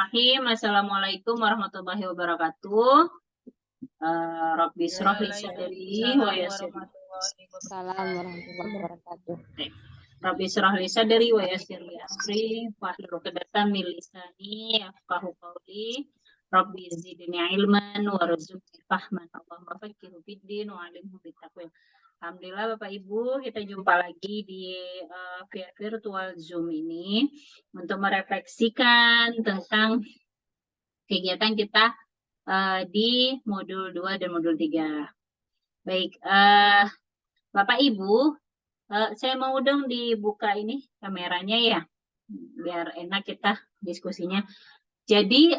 Assalamualaikum warahmatullahi wabarakatuh. Rabbi shrah li sadri wa yassir warahmatullahi wabarakatuh. Rabbi shrah li sadri wa yassir li amri wahlul 'uqdatam min lisani yafqahu qawli. Rabbi zidni ilman warzuqni fahman. Allahumma faqqihhu fid-din wa 'allimhu bittaqwa. Alhamdulillah Bapak Ibu, kita jumpa lagi di virtual Zoom ini untuk merefleksikan tentang kegiatan kita di modul 2 dan modul 3. Baik, Bapak Ibu, saya mau dong dibuka ini kameranya ya, biar enak kita diskusinya. Jadi,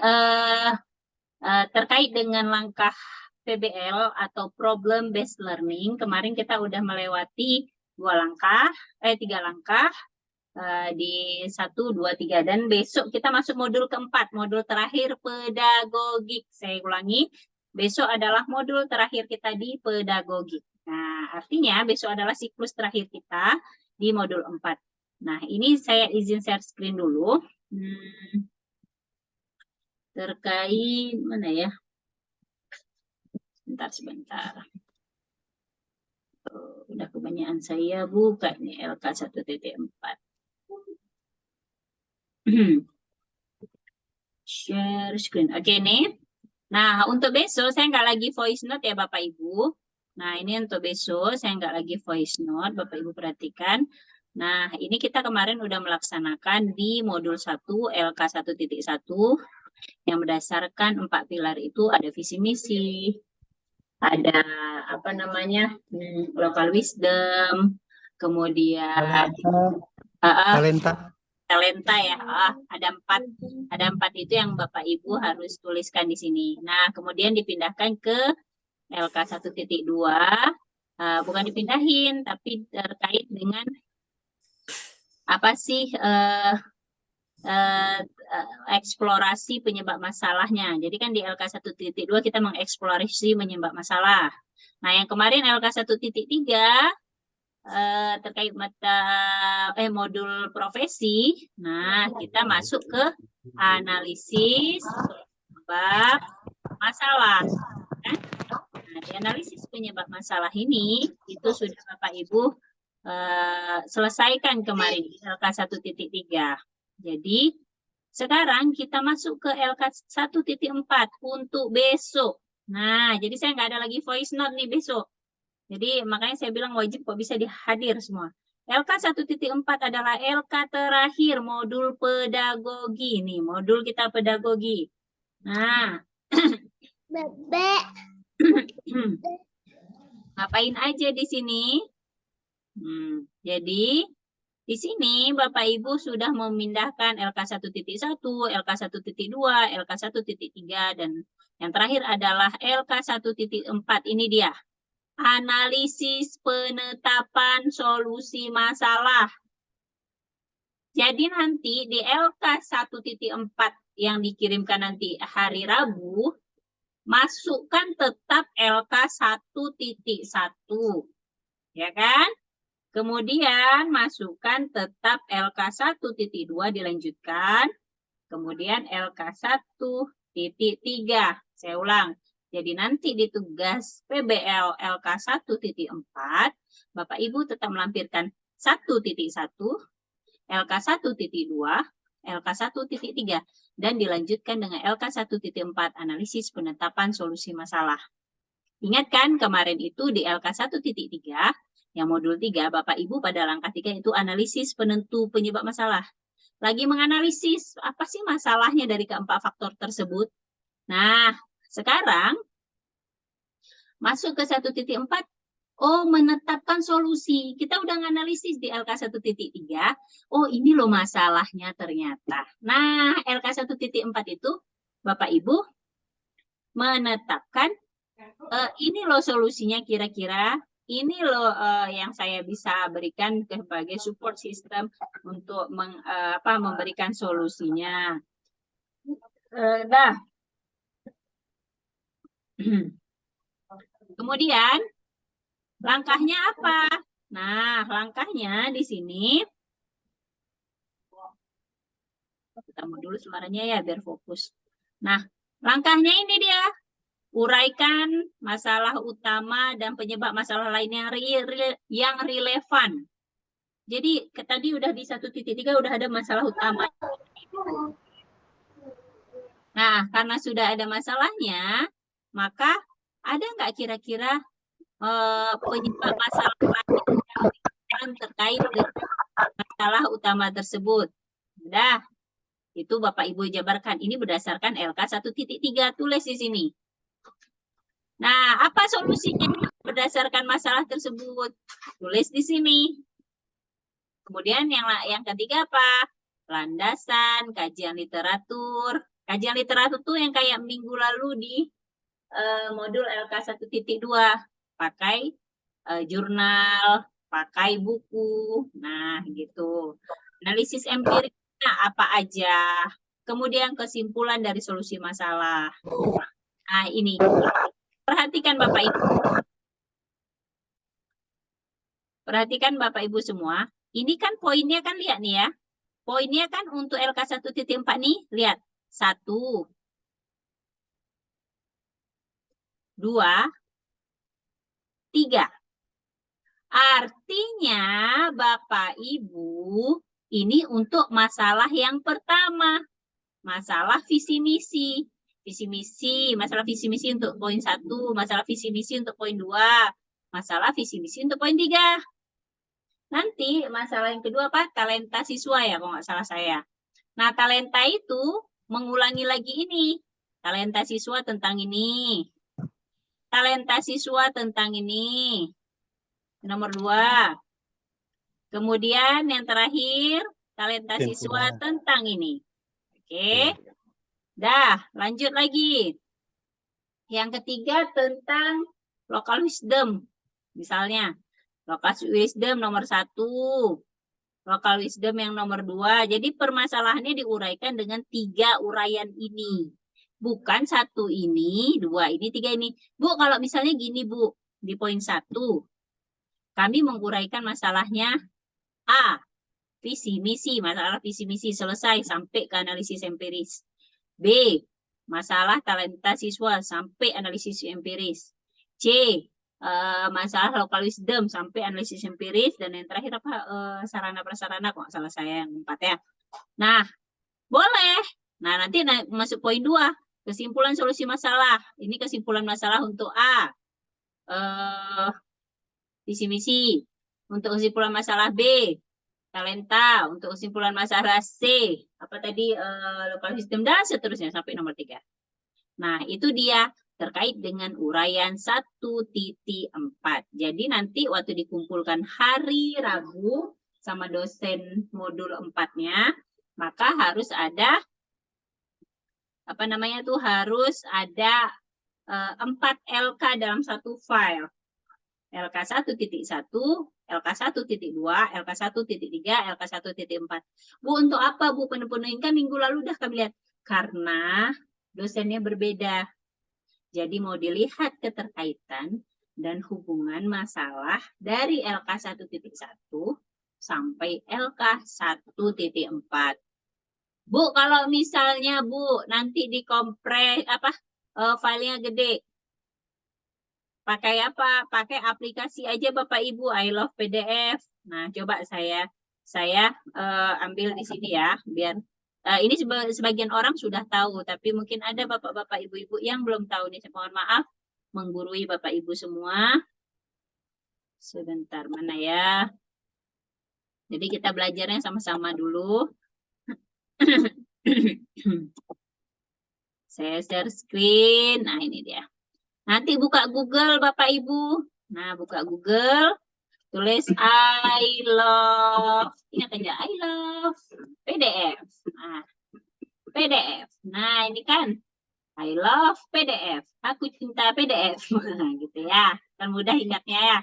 terkait dengan langkah PBL atau Problem Based Learning, kemarin kita udah melewati 3 langkah, di 1, 2, 3, dan besok kita masuk modul keempat, modul terakhir pedagogik. Saya ulangi, besok adalah modul terakhir kita di pedagogik. Nah, artinya besok adalah siklus terakhir kita di modul 4. Nah, ini saya izin share screen dulu. Terkait mana ya? Sebentar. Udah kebanyakan saya buka nih LK 1.4. Share screen. Oke nih. Nah, untuk besok saya nggak lagi voice note ya Bapak Ibu. Nah, ini untuk besok saya nggak lagi voice note, Bapak Ibu perhatikan. Nah, ini kita kemarin udah melaksanakan di modul 1 LK 1.1 yang berdasarkan 4 pilar itu ada visi misi, ada apa namanya? Local wisdom, kemudian talenta ya, ada empat itu yang Bapak Ibu harus tuliskan di sini. Nah, kemudian dipindahkan ke LK 1.2, bukan dipindahin, tapi terkait dengan apa sih eksplorasi penyebab masalahnya. Jadi kan di LK 1.2 kita mengeksplorasi penyebab masalah. Nah, yang kemarin LK 1.3 terkait modul profesi. Nah, kita masuk ke analisis penyebab masalah. Nah, di analisis penyebab masalah ini itu sudah Bapak Ibu selesaikan kemarin di LK 1.3. Jadi sekarang kita masuk ke LK 1.4 untuk besok. Nah, jadi saya nggak ada lagi voice note nih besok. Jadi makanya saya bilang wajib kok bisa dihadir semua. LK 1.4 adalah LK terakhir modul pedagogi. Nih, modul kita pedagogi. Nah, Bebek. Ngapain aja di sini? Jadi, di sini Bapak Ibu sudah memindahkan LK 1.1, LK 1.2, LK 1.3, dan yang terakhir adalah LK 1.4. Ini dia. Analisis penetapan solusi masalah. Jadi nanti di LK 1.4 yang dikirimkan nanti hari Rabu, masukkan tetap LK 1.1. Ya kan? Kemudian masukkan tetap LK 1.2 dilanjutkan. Kemudian LK 1.3. Saya ulang. Jadi nanti di tugas PBL LK 1.4, Bapak Ibu tetap melampirkan 1.1, LK 1.2, LK 1.3, dan dilanjutkan dengan LK 1.4 analisis penetapan solusi masalah. Ingat kan kemarin itu di LK 1.3, yang modul 3, Bapak Ibu pada langkah 3 itu analisis penentu penyebab masalah. Lagi menganalisis apa sih masalahnya dari keempat faktor tersebut. Nah, sekarang masuk ke 1.4, menetapkan solusi. Kita udah menganalisis di LK 1.3, ini loh masalahnya ternyata. Nah, LK 1.4 itu Bapak Ibu menetapkan ini loh solusinya kira-kira, ini loh yang saya bisa berikan sebagai support system untuk memberikan solusinya. Kemudian langkahnya apa? Nah, langkahnya di sini Ketemu dulu semarannya ya biar fokus. Nah, langkahnya ini dia. Uraikan masalah utama dan penyebab masalah lain yang relevan. Jadi tadi udah di 1.3 udah ada masalah utama. Nah, karena sudah ada masalahnya, maka ada nggak kira-kira penyebab masalah lain terkait dengan masalah utama tersebut? Udah, itu Bapak Ibu jabarkan. Ini berdasarkan LK 1.3, tulis di sini. Nah, apa solusinya berdasarkan masalah tersebut? Tulis di sini. Kemudian yang ketiga apa? Landasan, kajian literatur. Kajian literatur tuh yang kayak minggu lalu di modul LK 1.2. Pakai jurnal, pakai buku. Nah, gitu. Analisis empiriknya apa aja. Kemudian kesimpulan dari solusi masalah. Nah, ini. Perhatikan Bapak Ibu. Perhatikan Bapak Ibu semua. Ini kan poinnya kan lihat nih ya. Poinnya kan untuk LK 1.4 nih, lihat. 1, 2, 3. Artinya Bapak Ibu ini untuk masalah yang pertama. Masalah visi misi. Visi misi, masalah visi misi untuk poin 1, masalah visi misi untuk poin 2, masalah visi misi untuk poin 3. Nanti masalah yang kedua apa? Talenta siswa ya, kalau nggak salah saya. Nah, talenta itu mengulangi lagi ini. Talenta siswa tentang ini. Talenta siswa tentang ini. Nomor 2. Kemudian yang terakhir, talenta siswa tentang ini. Oke. Dah, lanjut lagi. Yang ketiga tentang local wisdom. Misalnya, local wisdom nomor 1. Local wisdom yang nomor 2. Jadi permasalahannya diuraikan dengan 3 uraian ini. Bukan 1 ini, 2 ini, 3 ini. Bu, kalau misalnya gini Bu, di poin 1. Kami menguraikan masalahnya A. Visi misi, masalah visi misi selesai sampai ke analisis empiris. B. Masalah talenta siswa sampai analisis empiris. C. Masalah local wisdom sampai analisis empiris. Dan yang terakhir apa? Sarana prasarana, kok nggak salah saya yang 4 ya. Nah, boleh. Nah, nanti masuk poin 2. Kesimpulan solusi masalah. Ini kesimpulan masalah untuk A. Visi misi. Untuk kesimpulan masalah B. Talenta. Untuk kesimpulan masalah C. Apa tadi? Local wisdom dan seterusnya sampai nomor 3. Nah, itu dia terkait dengan uraian 1.4. Jadi nanti waktu dikumpulkan hari Rabu sama dosen modul 4-nya, maka harus ada apa namanya tuh, harus ada 4 LK dalam satu file. LK 1.1, LK 1.2, LK 1.3, LK 1.4. Bu, untuk apa Bu penuh-penuhin? Kan minggu lalu udah kami lihat. Karena dosennya berbeda. Jadi mau dilihat keterkaitan dan hubungan masalah dari LK 1.1 sampai LK 1.4. Bu, kalau misalnya Bu nanti dikompres apa filenya gede, pakai apa? Pakai aplikasi aja Bapak Ibu, I Love PDF. Nah, coba saya ambil di sini ya, biar ini sebagian orang sudah tahu, tapi mungkin ada Bapak-bapak Ibu-ibu yang belum tahu nih. Mohon maaf menggurui Bapak Ibu semua. Sebentar, mana ya? Jadi kita belajarnya sama-sama dulu. Saya share screen. Nah, ini dia. Nanti buka Google Bapak Ibu. Nah, buka Google. Tulis I love, ingat aja, I love PDF. Nah, PDF. Nah, ini kan I love PDF. Aku cinta PDF. Gitu ya. Kan mudah ingatnya ya.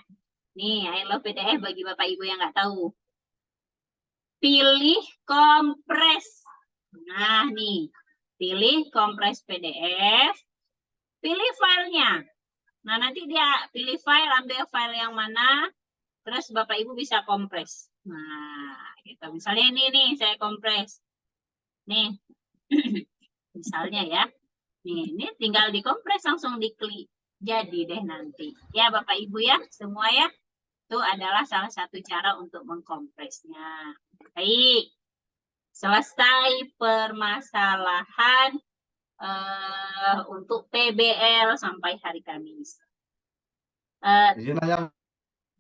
Nih, I love PDF bagi Bapak Ibu yang nggak tahu. Pilih kompres. Nah, nih. Pilih kompres PDF. Pilih filenya. Nah, nanti dia pilih file, ambil file yang mana. Terus Bapak Ibu bisa kompres. Nah, gitu. Misalnya ini nih, saya kompres. Nih, misalnya ya. Nih, ini tinggal dikompres langsung diklik. Jadi deh nanti. Ya Bapak Ibu ya, semua ya. Itu adalah salah satu cara untuk mengkompresnya. Baik. Selesai permasalahan untuk PBL sampai hari Kamis.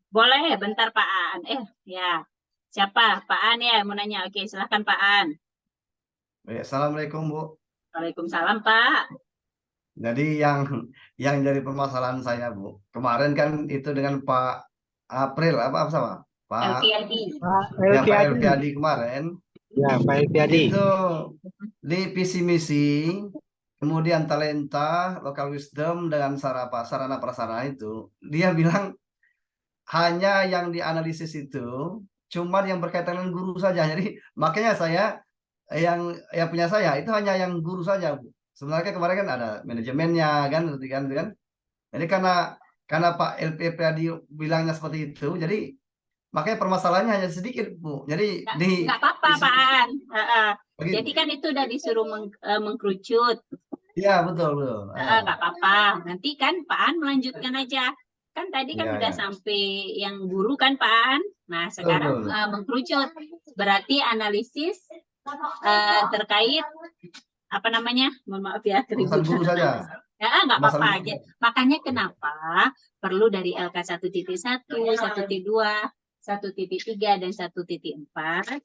Boleh, bentar Pak Aan. Ya. Siapa? Pak Aan ya, mau nanya. Oke, silahkan Pak Aan. Assalamualaikum Bu. Waalaikumsalam Pak. Jadi yang jadi permasalahan saya Bu, kemarin kan itu dengan Pak April apa sama Pak Elviadi kemarin. Ya, Pak Elviadi. Itu di visi misi, kemudian talenta, local wisdom dengan sarana prasarana itu, dia bilang hanya yang dianalisis itu cuman yang berkaitan dengan guru saja. Jadi makanya saya yang punya saya itu hanya yang guru saja Bu. Sebenarnya kemarin kan ada manajemennya kan. Jadi karena Pak LPPAD bilangnya seperti itu, jadi makanya permasalahannya hanya sedikit Bu. Jadi nggak apa-apa Pak An. Jadi kan itu udah disuruh mengkerucut. Iya betul. Nggak apa-apa. Nanti kan Pak An melanjutkan aja. Kan tadi kan udah sampai yang guru kan Pak An. Nah sekarang mengkerucut. Berarti analisis terkait apa namanya, mohon maaf ya keributan saja. Ya nggak apa-apa aja. Makanya kenapa perlu dari LK 1.1, 1.2, 1.3 dan 1.4.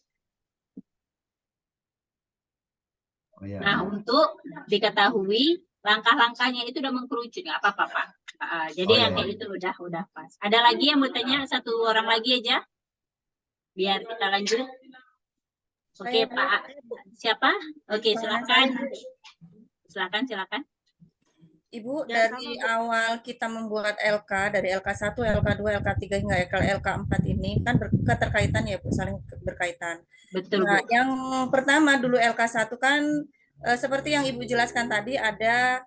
Nah untuk diketahui langkah-langkahnya itu udah mengkerucut, nggak apa-apa Pak. Jadi yang kayak itu udah pas. Ada lagi yang mau tanya? Satu orang lagi aja biar kita lanjut. Oke Pak, siapa? Oke silakan. Silakan. Ibu, dari awal kita membuat LK, dari LK1, LK2, LK3 hingga LK4 ini kan keterkaitan ya Bu, saling berkaitan. Betul Nah, Bu. yang pertama dulu LK1 kan seperti yang Ibu jelaskan tadi ada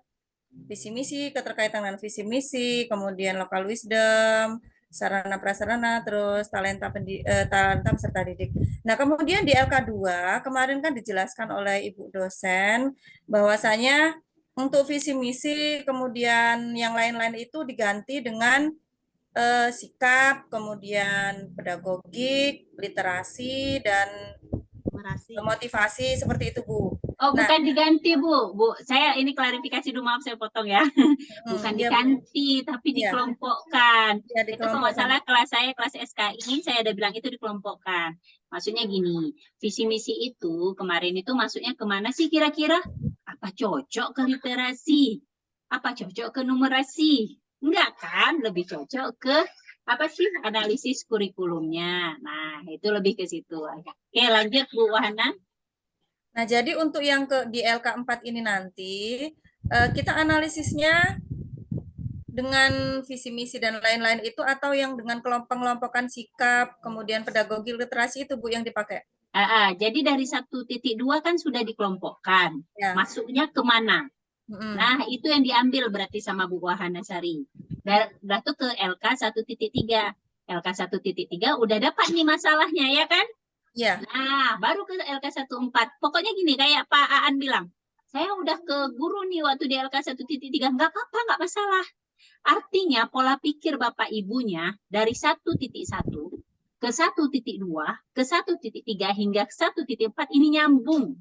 visi misi, keterkaitan dengan visi misi, kemudian local wisdom, sarana prasarana, terus talenta peserta didik. Nah, kemudian di LK2 kemarin kan dijelaskan oleh Ibu dosen bahwasanya untuk visi misi kemudian yang lain-lain itu diganti dengan sikap, kemudian pedagogik, literasi dan motivasi seperti itu Bu. Oh, bukan diganti Bu. Saya ini klarifikasi dulu, maaf saya potong ya. Bukan diganti, tapi dikelompokkan. Itu kalau nggak salah kelas SKI, saya ada bilang itu dikelompokkan. Maksudnya gini, visi misi itu kemarin itu masuknya kemana sih kira-kira? Apa cocok ke literasi? Apa cocok ke numerasi? Enggak kan? Lebih cocok ke apa sih analisis kurikulumnya. Nah, itu lebih ke situ. Oke, lanjut Bu Wahana. Nah, jadi untuk yang di LK4 ini nanti, kita analisisnya dengan visi misi dan lain-lain itu atau yang dengan kelompokan sikap, kemudian pedagogi literasi itu Bu yang dipakai? Jadi dari 1.2 kan sudah dikelompokkan. Ya. Masuknya kemana? Nah, itu yang diambil berarti sama Bu Wahana Sari. Udah tuh ke LK 1.3. LK 1.3 udah dapat nih masalahnya ya kan? Ya. Nah, baru ke LK 1.4. Pokoknya gini, kayak Pak Aan bilang, saya udah ke guru nih waktu di LK 1.3. Nggak apa-apa, nggak masalah. Artinya pola pikir Bapak Ibunya dari 1.1 ke 1.2 ke 1.3 hingga 1.4 ini nyambung.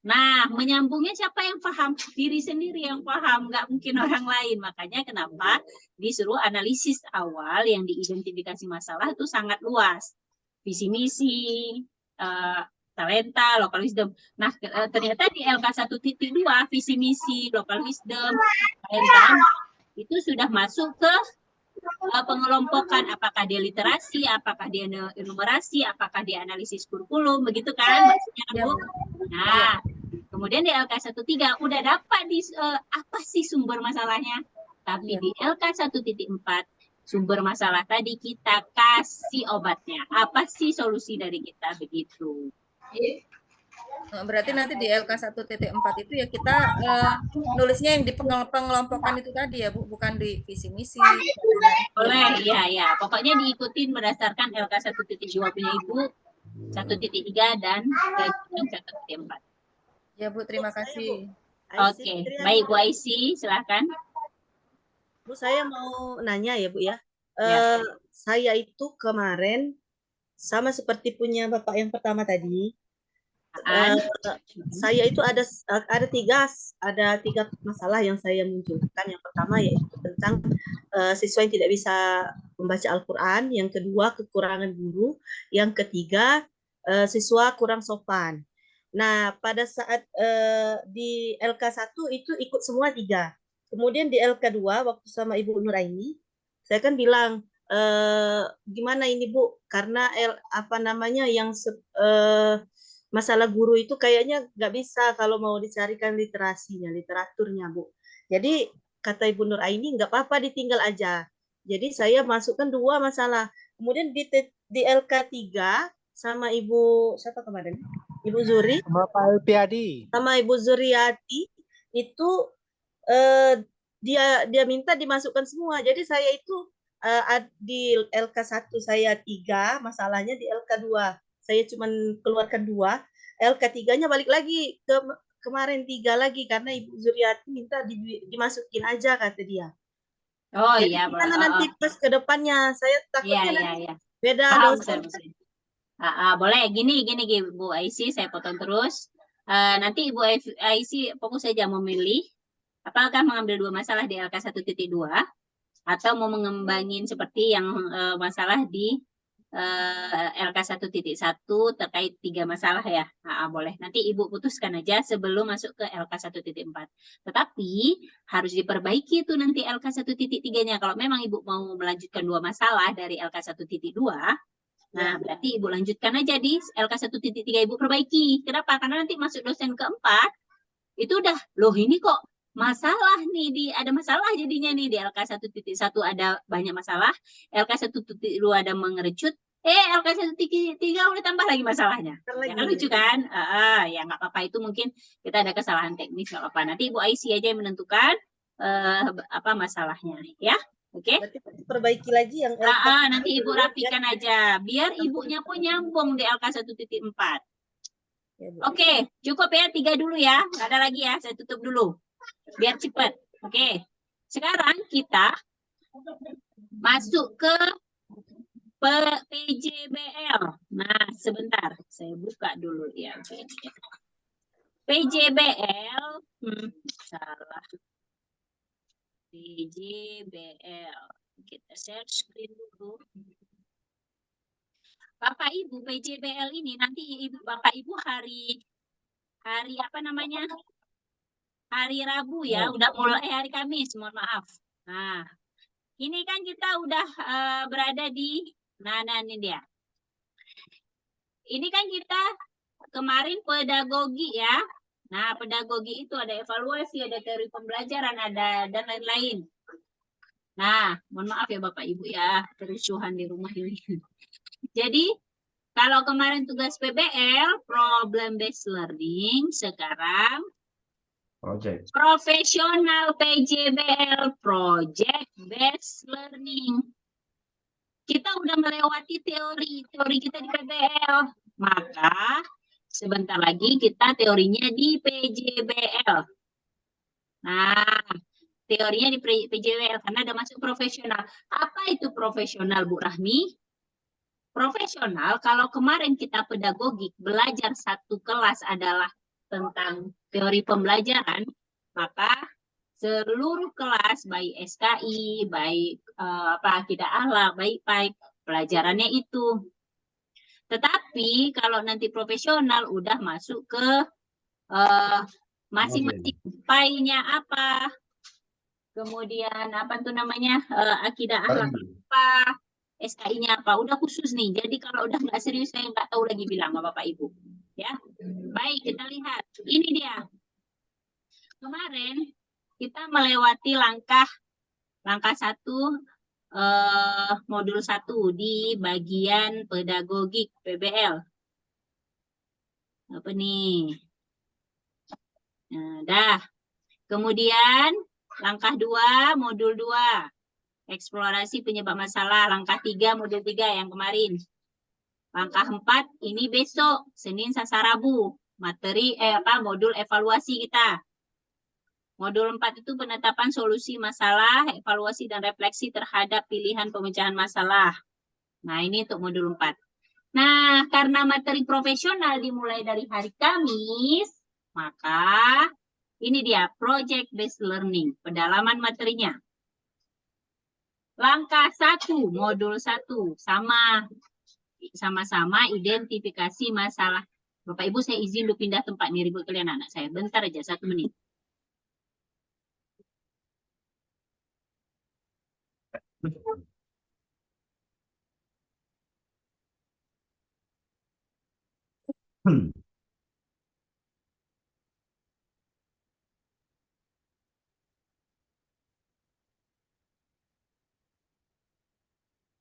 Nah, menyambungnya siapa yang paham? Diri sendiri yang paham, nggak mungkin orang lain. Makanya kenapa disuruh analisis awal yang diidentifikasi masalah itu sangat luas. Visi misi, talenta, local wisdom. Nah, ternyata di LK 1.2 visi misi, local wisdom, talenta itu sudah masuk ke pengelompokan, apakah dia literasi, apakah dia numerasi, apakah dia analisis kurikulum, begitu kan maksudnya Bu? Nah, kemudian di LK 1.3 udah dapat di apa sih sumber masalahnya? Tapi di LK 1.4 sumber masalah tadi kita kasih obatnya. Apa sih solusi dari kita begitu? Berarti nanti di LK 1.4 itu ya kita nulisnya yang di pengelompokan itu tadi ya Bu, bukan di visi misi. Boleh, ya. Pokoknya diikutin berdasarkan LK 1.2 punya Ibu, 1.3 dan 1.4. Ya Bu, terima Saya, Bu. kasih. Aisyah Oke, Fitriani. baik Bu Aisy, silakan. Bu, saya mau nanya ya Bu ya. Ya. Saya itu kemarin sama seperti punya Bapak yang pertama tadi. An. Saya itu ada tiga masalah yang saya munculkan. Yang pertama yaitu tentang siswa yang tidak bisa membaca Al-Quran. Yang kedua kekurangan guru. Yang ketiga siswa kurang sopan. Nah, pada saat di LK1 itu ikut semua tiga. Kemudian di LK2 waktu sama Ibu Nuraini, saya kan bilang gimana ini Bu? Karena masalah guru itu kayaknya nggak bisa kalau mau dicarikan literaturnya Bu. Jadi kata Ibu Nuraini nggak apa-apa ditinggal aja. Jadi saya masukkan dua masalah. Kemudian di LK3 sama Ibu siapa kemarin? Ibu Zuri Bapak Elpiadi sama Ibu Zuriati itu dia minta dimasukkan semua. Jadi saya itu di LK1 saya 3, masalahnya di LK2 saya cuma keluarkan 2, LK3-nya balik lagi ke kemarin 3 lagi karena Ibu Zuriati minta dimasukin aja kata dia. Oh Jadi iya, gimana nanti pas ke depannya? Saya takutnya nanti beda paham, dosen. boleh gini Bu Aisy, saya potong terus. Nanti Ibu Aisy fokus saja memilih apakah mengambil dua masalah di LK1.2 atau mau mengembangin seperti yang masalah di LK1.1 terkait 3 masalah ya. Boleh. Nanti Ibu putuskan aja sebelum masuk ke LK1.4. Tetapi harus diperbaiki itu nanti LK1.3-nya. Kalau memang Ibu mau melanjutkan 2 masalah dari LK1.2, nah berarti Ibu lanjutkan aja di LK1.3 Ibu perbaiki. Kenapa? Karena nanti masuk dosen keempat, itu udah, loh ini kok masalah nih, ada masalah jadinya nih di LK1.1 ada banyak masalah, LK1.2 ada mengerucut, LK1.3 udah tambah lagi masalahnya. Ya kan lucu kan? Ya nggak apa-apa, itu mungkin kita ada kesalahan teknis, nggak apa-apa. Nanti Ibu Aisy aja yang menentukan apa masalahnya, ya. Oke? Berarti perbaiki lagi yang Nanti Ibu rapikan aja, biar ibunya pun nyambung di LK1.4. Oke, cukup ya 3 dulu ya. Nggak ada lagi ya, saya tutup dulu. Biar cepat. Oke. Sekarang kita masuk ke PJBL. Nah, sebentar. Saya buka dulu ya. PJBL. Salah. PJBL. Kita share screen dulu. Bapak Ibu, PJBL ini nanti Bapak Ibu hari apa namanya? Hari Rabu ya, udah mulai hari Kamis, mohon maaf. Nah, ini kan kita udah berada di, nah ini dia. Ini kan kita kemarin pedagogi ya. Nah, pedagogi itu ada evaluasi, ada teori pembelajaran, ada dan lain-lain. Nah, mohon maaf ya Bapak Ibu ya, kerusuhan di rumah ini. Jadi, kalau kemarin tugas PBL, problem based learning, sekarang Project. Profesional PJBL, project based learning. Kita udah melewati teori kita di PBL. Maka sebentar lagi kita teorinya di PJBL. Nah, teorinya di PJBL karena ada masuk profesional. Apa itu profesional, Bu Rahmi? Profesional, kalau kemarin kita pedagogik, belajar satu kelas adalah tentang teori pembelajaran, maka seluruh kelas, baik SKI, baik akidah akhlak, baik pelajarannya itu. Tetapi kalau nanti profesional udah masuk ke masing-masing PAI-nya apa, kemudian apa tuh namanya akidah akhlak apa, SKI-nya apa, udah khusus nih. Jadi kalau udah nggak serius saya nggak tahu lagi bilang sama Bapak Ibu. Ya, baik kita lihat. Ini dia. Kemarin kita melewati langkah 1 modul 1 di bagian pedagogik PBL. Apa nih? Nah, dah. Kemudian langkah 2 modul 2. Eksplorasi penyebab masalah, langkah 3 modul 3 yang kemarin. Langkah 4 ini besok, Senin, Selasa, Rabu. modul evaluasi kita. Modul 4 itu penetapan solusi masalah, evaluasi dan refleksi terhadap pilihan pemecahan masalah. Nah, ini untuk modul 4. Nah, karena materi profesional dimulai dari hari Kamis, maka ini dia project based learning, pendalaman materinya. Langkah 1, modul 1, sama-sama identifikasi masalah. Bapak Ibu, saya izin lu pindah tempat nih, ribut kalian anak saya. Bentar aja, 1 menit.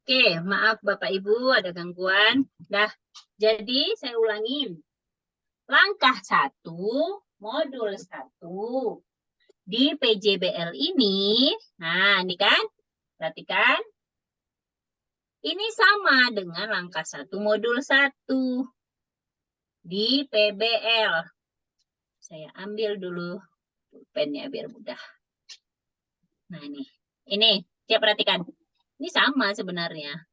Oke, maaf Bapak Ibu, ada gangguan. Dah, jadi saya ulangin. Langkah 1, modul 1. Di PJBL ini, nah ini kan, perhatikan. Ini sama dengan langkah 1, modul 1. Di PBL. Saya ambil dulu pulpennya biar mudah. Nah ini, siap perhatikan. Ini sama sebenarnya.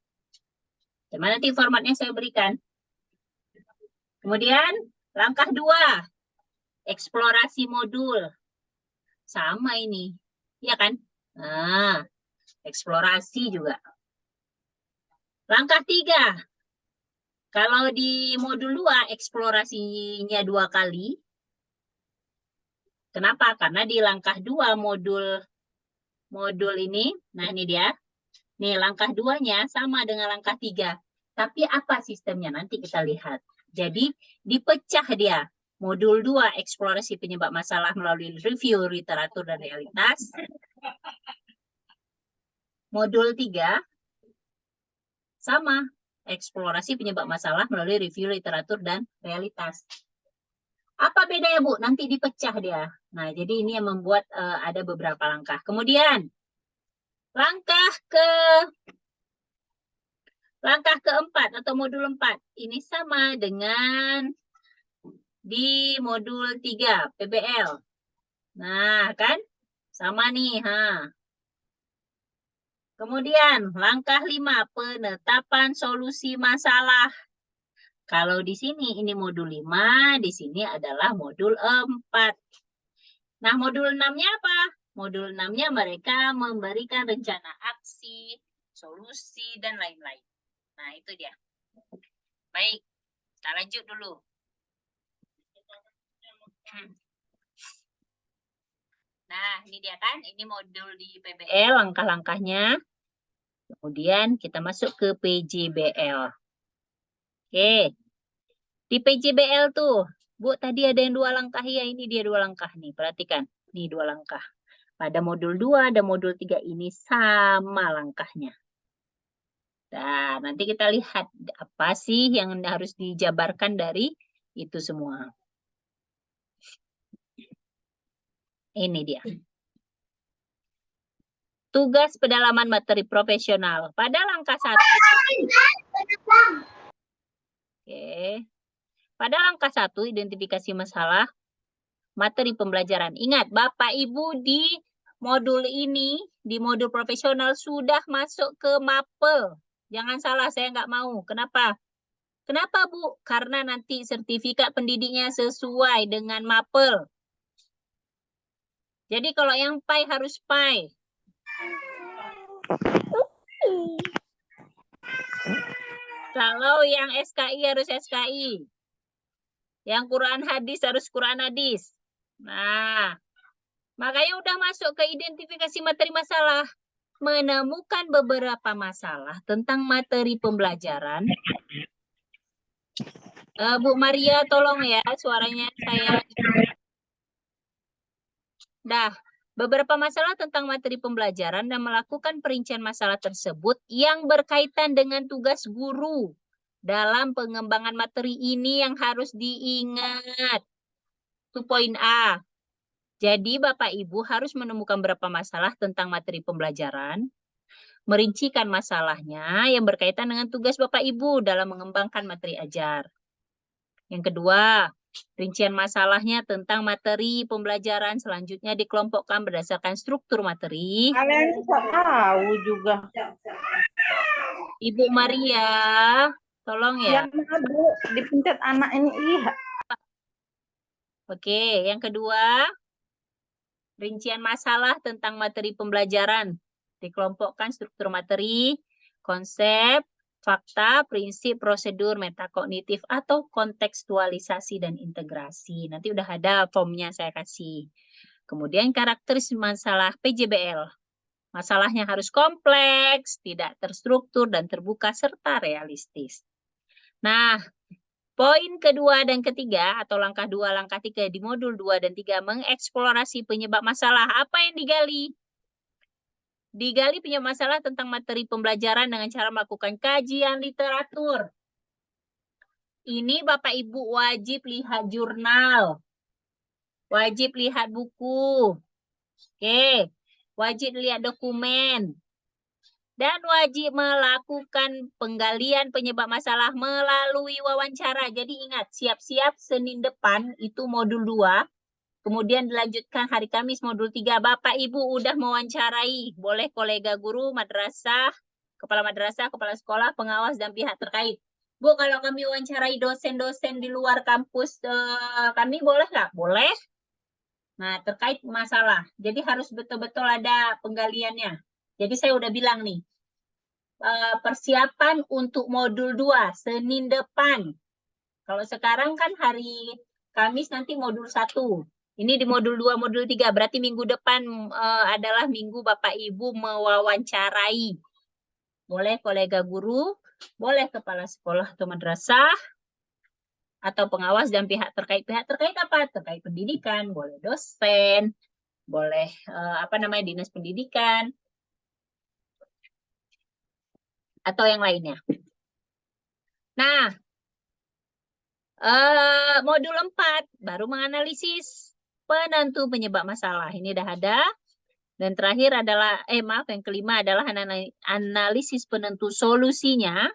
Cuma nanti formatnya saya berikan. Kemudian langkah 2, eksplorasi modul. Sama ini, ya kan? Nah, eksplorasi juga. Langkah 3, kalau di modul 2 eksplorasinya 2 kali. Kenapa? Karena di langkah 2 modul ini, nah ini dia. Nih, langkah 2-nya sama dengan langkah 3. Tapi apa sistemnya? Nanti kita lihat. Jadi, dipecah dia. Modul 2, eksplorasi penyebab masalah melalui review literatur dan realitas. Modul 3, sama. Eksplorasi penyebab masalah melalui review literatur dan realitas. Apa bedanya, Bu? Nanti dipecah dia. Nah, jadi ini yang membuat ada beberapa langkah. Kemudian, langkah keempat atau modul 4. Ini sama dengan di modul 3, PBL. Nah, kan? Sama nih. Kemudian, langkah 5, penetapan solusi masalah. Kalau di sini ini modul 5, di sini adalah modul 4. Nah, modul 6-nya apa? Modul 6-nya mereka memberikan rencana aksi, solusi, dan lain-lain. Nah, itu dia. Baik, kita lanjut dulu. Nah, ini dia kan. Ini modul di PBL, langkah-langkahnya. Kemudian kita masuk ke PJBL. Oke. Di PJBL tuh, Bu, tadi ada yang 2 langkah. Ya, ini dia 2 langkah nih. Perhatikan. Nih 2 langkah. Pada modul 2, ada modul 3 ini sama langkahnya. Nah, nanti kita lihat apa sih yang harus dijabarkan dari itu semua. Ini dia. Tugas pendalaman materi profesional. Pada langkah 1. Oke. Pada langkah 1, identifikasi masalah materi pembelajaran. Ingat, Bapak Ibu di modul ini, di modul profesional sudah masuk ke MAPEL. Jangan salah, saya nggak mau. Kenapa? Kenapa, Bu? Karena nanti sertifikat pendidiknya sesuai dengan MAPEL. Jadi kalau yang PAI harus PAI. Kalau yang SKI harus SKI. Yang Quran hadis harus Quran hadis. Nah, makanya udah masuk ke identifikasi materi masalah. Menemukan beberapa masalah tentang materi pembelajaran. Bu Maria, tolong ya suaranya saya. Dah, beberapa masalah tentang materi pembelajaran dan melakukan perincian masalah tersebut yang berkaitan dengan tugas guru dalam pengembangan materi ini yang harus diingat. Itu poin A. Jadi Bapak Ibu harus menemukan beberapa masalah tentang materi pembelajaran, merincikan masalahnya yang berkaitan dengan tugas Bapak Ibu dalam mengembangkan materi ajar. Yang kedua, Rincian masalahnya tentang materi pembelajaran selanjutnya dikelompokkan berdasarkan struktur materi. Kalian bisa tahu juga. Ibu Maria, tolong ya. Yang mana Bu, dipencet anak ini. Iya. Oke, yang kedua, rincian masalah tentang materi pembelajaran. Dikelompokkan struktur materi, konsep, fakta, prinsip, prosedur, metakognitif, atau kontekstualisasi dan integrasi. Nanti udah ada formnya saya kasih. Kemudian karakteristik masalah PJBL. Masalahnya harus kompleks, tidak terstruktur, dan terbuka, serta realistis. Nah, poin kedua dan ketiga, atau langkah 2, langkah 3 di modul 2 dan 3, mengeksplorasi penyebab masalah. Apa yang digali? Digali penyebab masalah tentang materi pembelajaran dengan cara melakukan kajian literatur. Ini Bapak Ibu wajib lihat jurnal. Wajib lihat buku. Oke. Wajib lihat dokumen. Dan wajib melakukan penggalian penyebab masalah melalui wawancara. Jadi ingat, siap-siap Senin depan itu modul 2. Kemudian dilanjutkan hari Kamis modul 3. Bapak Ibu udah mewawancarai. Boleh kolega guru, madrasah, kepala sekolah, pengawas, dan pihak terkait. Bu, kalau kami wawancarai dosen-dosen di luar kampus kami boleh nggak? Boleh. Nah, terkait masalah. Jadi harus betul-betul ada penggaliannya. Jadi saya udah bilang nih, persiapan untuk modul 2, Senin depan. Kalau sekarang kan hari Kamis nanti modul 1. Ini di modul 2, modul 3. Berarti minggu depan adalah minggu Bapak Ibu mewawancarai. Boleh kolega guru, boleh kepala sekolah atau madrasah, atau pengawas dan pihak terkait. Pihak terkait apa? Terkait pendidikan, boleh dosen, boleh dinas pendidikan, atau yang lainnya. Nah, modul 4 baru menganalisis penentu penyebab masalah. Ini udah ada. Dan terakhir adalah, yang kelima adalah analisis penentu solusinya.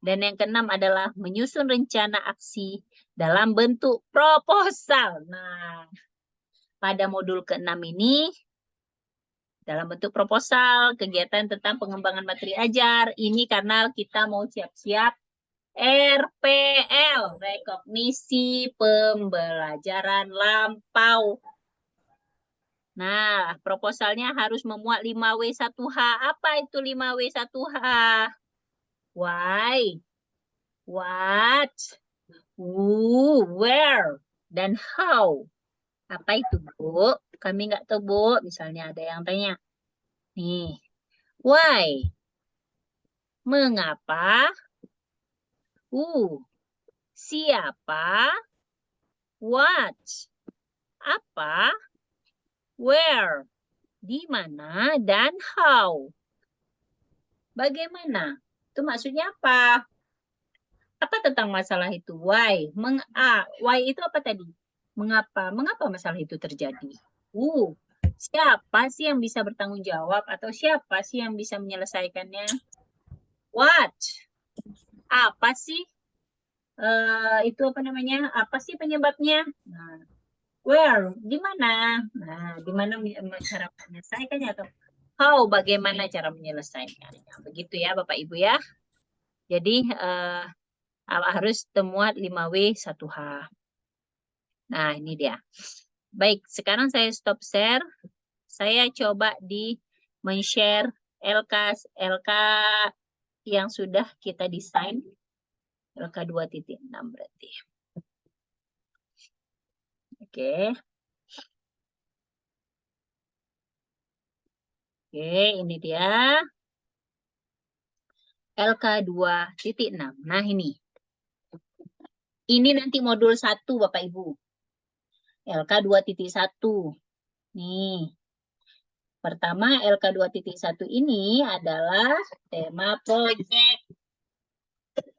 Dan yang keenam adalah menyusun rencana aksi dalam bentuk proposal. Nah, pada modul ke-6 ini, dalam bentuk proposal, kegiatan tentang pengembangan materi ajar. Ini karena kita mau siap-siap RPL, rekognisi pembelajaran lampau. Nah, proposalnya harus memuat 5W1H. Apa itu 5W1H? Why? What? Who? Where? Dan how? Apa itu, Bu? Kami nggak tahu, Bu. Misalnya ada yang tanya. Nih. Why? Mengapa? Who? Siapa? What? Apa? Where? Di mana? Dan how? Bagaimana? Itu maksudnya apa? Apa tentang masalah itu? Why? Why itu apa tadi? Mengapa? Mengapa masalah itu terjadi? Siapa sih yang bisa bertanggung jawab? Atau siapa sih yang bisa menyelesaikannya? What? Apa sih? Apa sih penyebabnya? Nah, where? Di mana? Nah, di mana cara menyelesaikannya? Atau how? Bagaimana cara menyelesaikannya? Begitu ya, Bapak Ibu ya. Jadi, harus temuan 5W1H. Nah, ini dia. Baik, sekarang saya stop share. Saya coba men-share LK yang sudah kita desain. LK 2.6 berarti. Oke. Oke, ini dia. LK 2.6. Nah, ini. Ini nanti modul 1, Bapak Ibu. LK 2.1. Nih. Pertama, LK 2.1 ini adalah tema proyek.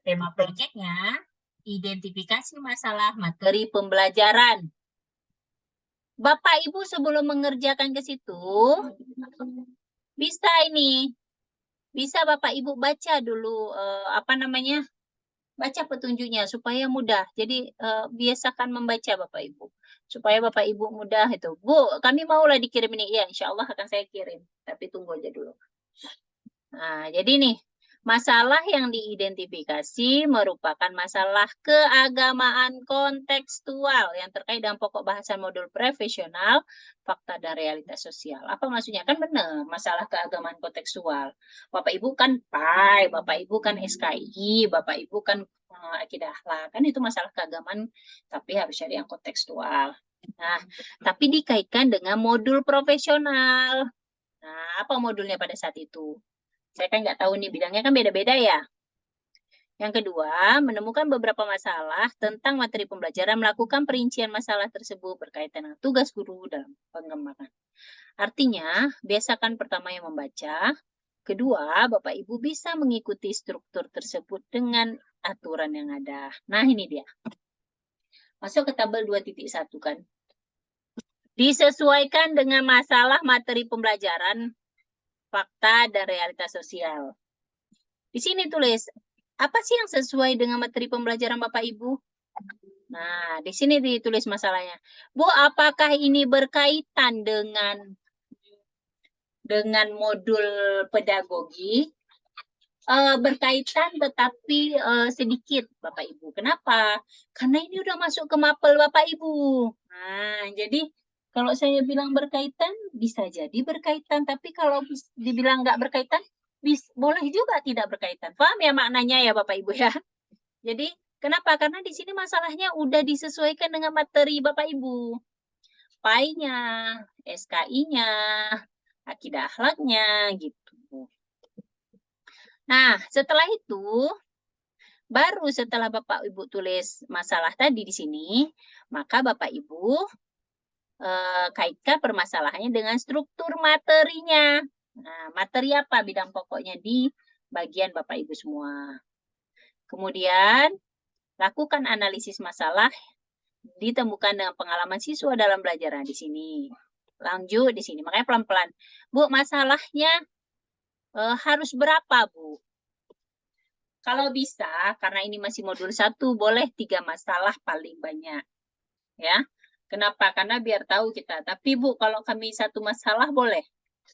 Tema proyeknya, identifikasi masalah materi pembelajaran. Bapak Ibu sebelum mengerjakan ke situ, bisa Bapak Ibu baca dulu, Baca petunjuknya supaya mudah. Jadi biasakan membaca Bapak Ibu. Supaya Bapak Ibu mudah itu. Bu, kami maulah dikirim ini. Ya, insya Allah akan saya kirim. Tapi tunggu aja dulu. Nah, jadi nih, masalah yang diidentifikasi merupakan masalah keagamaan kontekstual yang terkait dengan pokok bahasan modul profesional, fakta dan realitas sosial. Apa maksudnya? Kan benar, masalah keagamaan kontekstual. Bapak Ibu kan PAI, Bapak Ibu kan SKI, Bapak Ibu kan akidah akhlak. Kan itu masalah keagamaan, tapi harus cari yang kontekstual. Nah, tapi dikaitkan dengan modul profesional. Nah, apa modulnya pada saat itu? Saya kan nggak tahu nih, bidangnya kan beda-beda ya. Yang kedua, menemukan beberapa masalah tentang materi pembelajaran, melakukan perincian masalah tersebut berkaitan dengan tugas guru dalam pengembangan. Artinya, biasakan pertama yang membaca, kedua, Bapak Ibu bisa mengikuti struktur tersebut dengan aturan yang ada. Nah, ini dia. Masuk ke tabel 2.1 kan. Disesuaikan dengan masalah materi pembelajaran, fakta dan realitas sosial. Di sini tulis, apa sih yang sesuai dengan materi pembelajaran Bapak Ibu? Nah, di sini ditulis masalahnya. Bu, apakah ini berkaitan dengan modul pedagogi? Berkaitan tetapi sedikit Bapak Ibu. Kenapa? Karena ini udah masuk ke mapel Bapak Ibu. Nah, jadi kalau saya bilang berkaitan, bisa jadi berkaitan. Tapi kalau dibilang nggak berkaitan, boleh juga tidak berkaitan. Paham ya maknanya ya Bapak Ibu ya? Jadi kenapa? Karena di sini masalahnya udah disesuaikan dengan materi Bapak Ibu. PAI-nya, SKI-nya, akidah akhlaknya gitu. Nah, setelah itu, baru setelah Bapak Ibu tulis masalah tadi di sini, maka Bapak Ibu kaitkan permasalahannya dengan struktur materinya. Nah, materi apa bidang pokoknya di bagian Bapak Ibu semua. Kemudian, lakukan analisis masalah ditemukan dengan pengalaman siswa dalam belajar di sini. Lanjut di sini, makanya pelan-pelan. Bu, masalahnya harus berapa, Bu? Kalau bisa, karena ini masih modul 1, boleh 3 masalah paling banyak. Ya. Kenapa? Karena biar tahu kita. Tapi Bu, kalau kami 1 masalah boleh.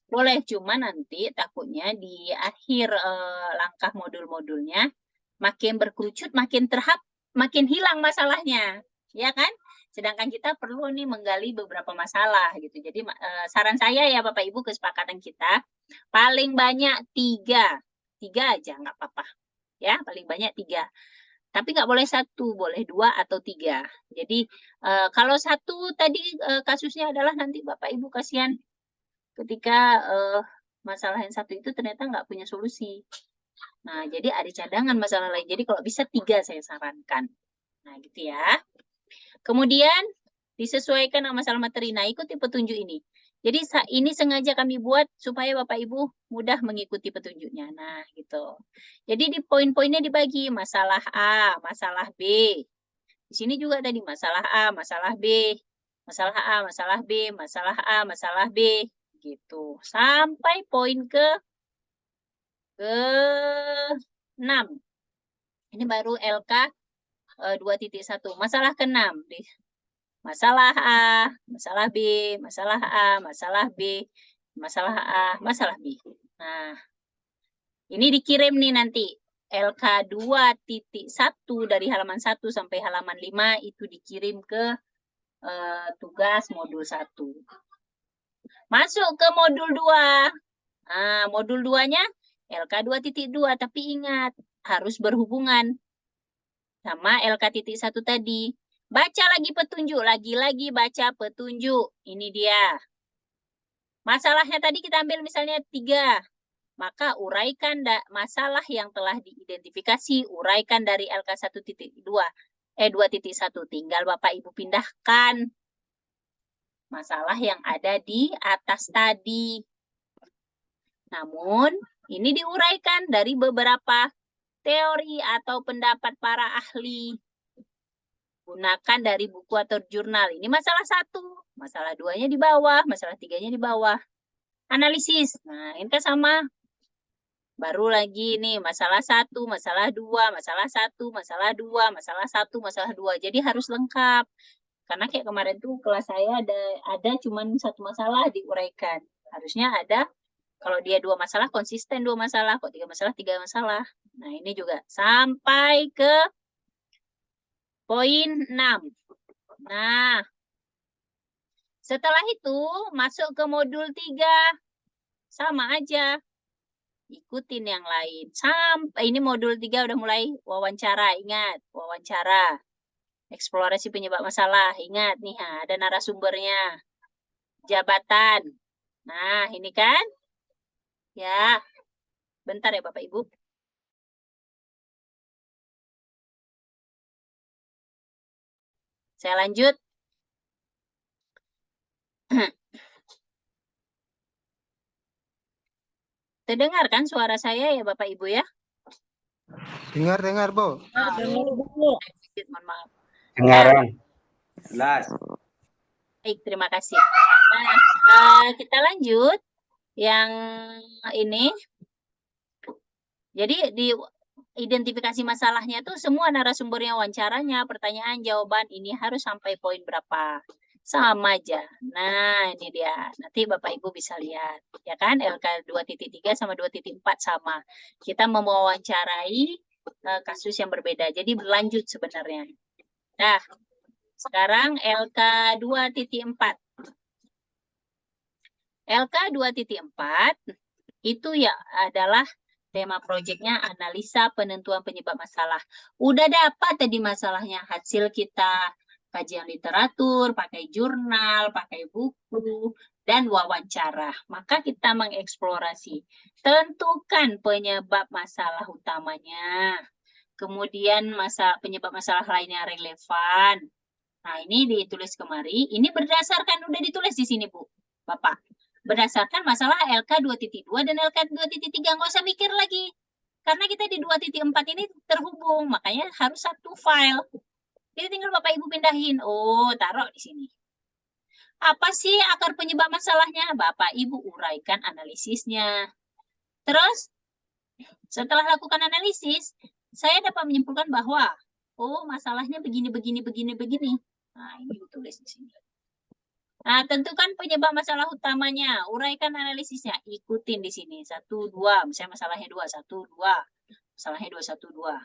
Boleh, cuma nanti takutnya di akhir langkah modul-modulnya makin berkerucut, makin hilang masalahnya. Ya kan? Sedangkan kita perlu nih menggali beberapa masalah gitu. Jadi saran saya ya Bapak Ibu, kesepakatan kita paling banyak 3. 3 aja nggak apa-apa. Ya, paling banyak 3. Tapi nggak boleh 1, boleh 2 atau 3. Jadi kalau 1 tadi kasusnya adalah nanti Bapak Ibu kasihan ketika masalah yang 1 itu ternyata nggak punya solusi. Nah, jadi ada cadangan masalah lain. Jadi kalau bisa 3 saya sarankan. Nah, gitu ya. Kemudian disesuaikan dengan masalah materi. Nah, ikuti petunjuk ini. Jadi ini sengaja kami buat supaya Bapak Ibu mudah mengikuti petunjuknya. Nah, gitu. Jadi di poin-poinnya dibagi masalah A, masalah B. Di sini juga tadi masalah A, masalah B, masalah A, masalah B, masalah A, masalah B, gitu. Sampai poin ke-6. Ini baru LK 2.1. Masalah ke-6. Masalah A, masalah B, masalah A, masalah B, masalah A, masalah B. Nah, ini dikirim nih nanti. LK 2.1 dari halaman 1 sampai halaman 5 itu dikirim ke tugas modul 1. Masuk ke modul 2. Nah, modul 2-nya LK 2.2, tapi ingat, harus berhubungan sama LK.1 tadi. Baca lagi petunjuk, lagi-lagi baca petunjuk. Ini dia. Masalahnya tadi kita ambil misalnya 3. Maka uraikan masalah yang telah diidentifikasi, uraikan dari LK 1.2, 2.1. Tinggal Bapak Ibu pindahkan masalah yang ada di atas tadi. Namun, ini diuraikan dari beberapa teori atau pendapat para ahli. Gunakan dari buku atau jurnal. Ini masalah 1. Masalah 2-nya di bawah. Masalah 3-nya di bawah. Analisis. Nah, ini kan sama. Baru lagi nih masalah 1, masalah 2, masalah 1, masalah 2, masalah 1, masalah 2. Jadi harus lengkap. Karena kayak kemarin tuh kelas saya ada cuman 1 masalah diuraikan. Harusnya ada kalau dia 2 masalah konsisten 2 masalah, kok 3 masalah 3 masalah. Nah, ini juga sampai ke poin 6. Nah, setelah itu masuk ke modul 3. Sama aja. Ikutin yang lain. Sampai ini modul 3 udah mulai wawancara, ingat, wawancara. Eksplorasi penyebab masalah, ingat nih, ada narasumbernya. Jabatan. Nah, ini kan? Ya. Bentar ya Bapak Ibu. Saya lanjut. Terdengar kan suara saya ya Bapak Ibu ya? Dengar, Bu. Sedikit, mohon maaf. Dengaran. Jelas. Baik, terima kasih. Nah, kita lanjut yang ini. Jadi di identifikasi masalahnya tuh semua narasumbernya, wawancaranya, pertanyaan, jawaban ini harus sampai poin berapa. Sama aja. Nah, ini dia. Nanti Bapak Ibu bisa lihat. Ya kan, LK 2.3 sama 2.4 sama. Kita mewawancarai kasus yang berbeda. Jadi berlanjut sebenarnya. Nah, sekarang LK 2.4. LK 2.4 itu ya adalah tema proyeknya analisa penentuan penyebab masalah. Udah dapat tadi masalahnya, hasil kita kajian literatur, pakai jurnal, pakai buku, dan wawancara. Maka kita mengeksplorasi. Tentukan penyebab masalah utamanya. Kemudian penyebab masalah lainnya relevan. Nah, ini ditulis kemari. Ini berdasarkan, udah ditulis di sini, Bu, Bapak. Berdasarkan masalah LK 2.2 dan LK 2.3. Nggak usah mikir lagi. Karena kita di 2.4 ini terhubung. Makanya harus satu file. Jadi tinggal Bapak Ibu pindahin. Oh, taruh di sini. Apa sih akar penyebab masalahnya? Bapak Ibu uraikan analisisnya. Terus, setelah lakukan analisis, saya dapat menyimpulkan bahwa, oh, masalahnya begini, begini, begini, begini. Nah, ini ditulis di sini. Nah, tentukan penyebab masalah utamanya. Uraikan analisisnya. Ikutin di sini. 1, 2. Misalnya masalahnya 2. 1, 2. Masalahnya 2, 1, 2.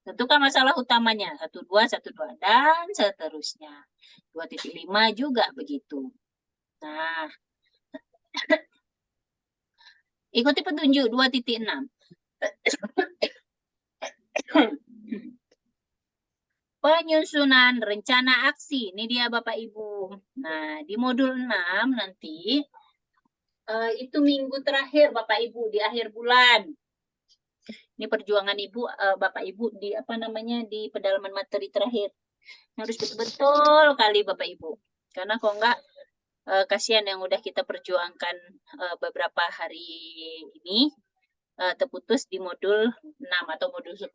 Tentukan masalah utamanya. 1, 2, 1, 2. Dan seterusnya. 2.5 juga begitu. Nah. Ikuti petunjuk 2.6. Penyusunan rencana aksi. Ini dia Bapak Ibu. Nah, di modul 6 nanti itu minggu terakhir Bapak Ibu di akhir bulan. Ini perjuangan Ibu, Bapak Ibu di di pedalaman materi terakhir. Harus betul-betul kali Bapak Ibu. Karena kok enggak kasihan yang udah kita perjuangkan beberapa hari ini terputus di modul 6 atau modul 10.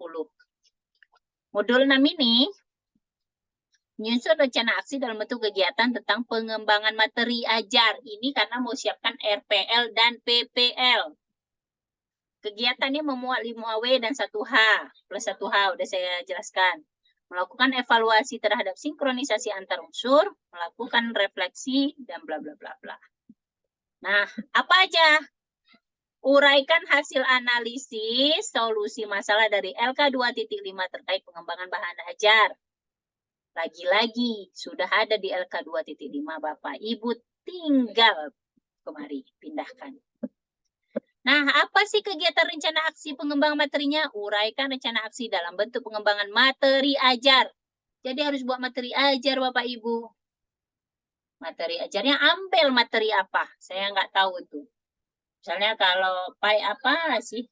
Modul 6 ini menyusun rencana aksi dalam bentuk kegiatan tentang pengembangan materi ajar. Ini karena mau siapkan RPL dan PPL. Kegiatannya memuat 5W dan 1H. Plus 1H, udah saya jelaskan. Melakukan evaluasi terhadap sinkronisasi antar unsur, melakukan refleksi, dan bla bla bla bla. Nah, apa aja? Uraikan hasil analisis solusi masalah dari LK 2.5 terkait pengembangan bahan ajar. Lagi-lagi sudah ada di LK 2.5 Bapak Ibu, tinggal kemari pindahkan. Nah, apa sih kegiatan rencana aksi pengembangan materinya? Uraikan rencana aksi dalam bentuk pengembangan materi ajar. Jadi harus buat materi ajar Bapak Ibu. Materi ajarnya ambil materi apa? Saya nggak tahu itu. Misalnya kalau PAI apa sih?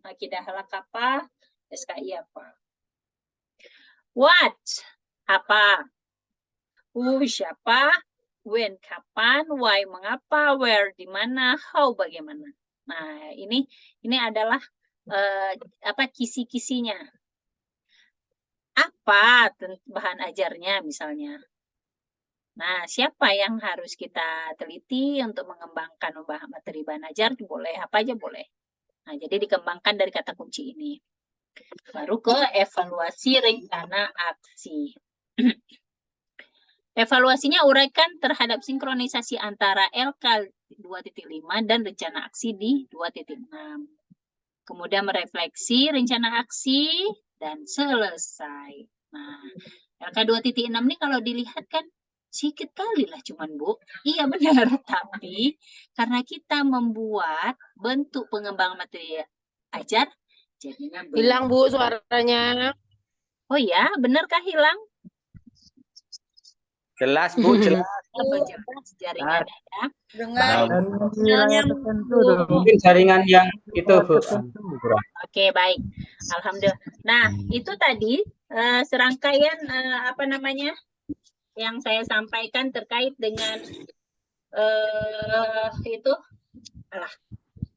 Akidah halak apa? SKI apa? What? Apa? Who siapa? When kapan? Why mengapa? Where di mana? How bagaimana? Nah, ini adalah kisi-kisinya. Apa bahan ajarnya misalnya? Nah, siapa yang harus kita teliti untuk mengembangkan materi bahan ajar? Boleh, apa aja boleh. Nah, jadi dikembangkan dari kata kunci ini. Baru ke evaluasi rencana aksi. Evaluasinya uraikan terhadap sinkronisasi antara LK 2.5 dan rencana aksi di 2.6. Kemudian merefleksi rencana aksi dan selesai. Nah, LK 2.6 ini kalau dilihat kan sedikit kali lah cuman Bu. Iya benar, tapi karena kita membuat bentuk pengembangan materi ajar, jadinya Hilang Bu suaranya. Oh ya, benarkah hilang? Jelas Bu, jelas. Apa jelas jaringan ya? Dengar Wilayah tertentu. Mungkin jaringan yang itu Bu. Oke, baik. Alhamdulillah. Nah, itu tadi serangkaian apa namanya yang saya sampaikan terkait dengan itu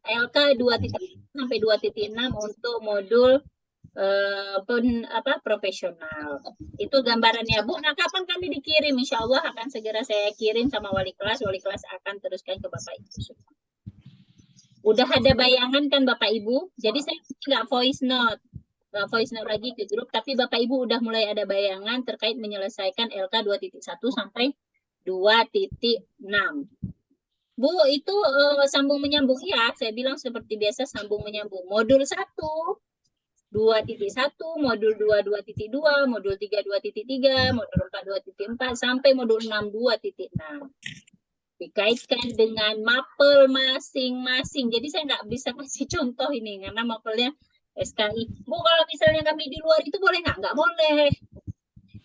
LK 2.5 sampai 2.6 untuk modul profesional. Itu gambarannya Bu. Nah, kapan kami dikirim? Insya Allah akan segera saya kirim sama wali kelas. Wali kelas akan teruskan ke Bapak Ibu. Udah ada bayangan kan Bapak Ibu? Jadi saya nggak voice note. Nggak voice note lagi ke grup, tapi Bapak Ibu udah mulai ada bayangan terkait menyelesaikan LK 2.1 sampai 2.6. Bu, itu sambung menyambung ya. Saya bilang seperti biasa sambung menyambung. Modul 1 2.1, modul 2 2.2, modul 3 2.3, modul 4 2.4 sampai modul 6 2.6. Dikaitkan dengan mapel masing-masing. Jadi saya nggak bisa kasih contoh ini karena mapelnya SKI. Bu, kalau misalnya kami di luar itu boleh nggak? Nggak boleh.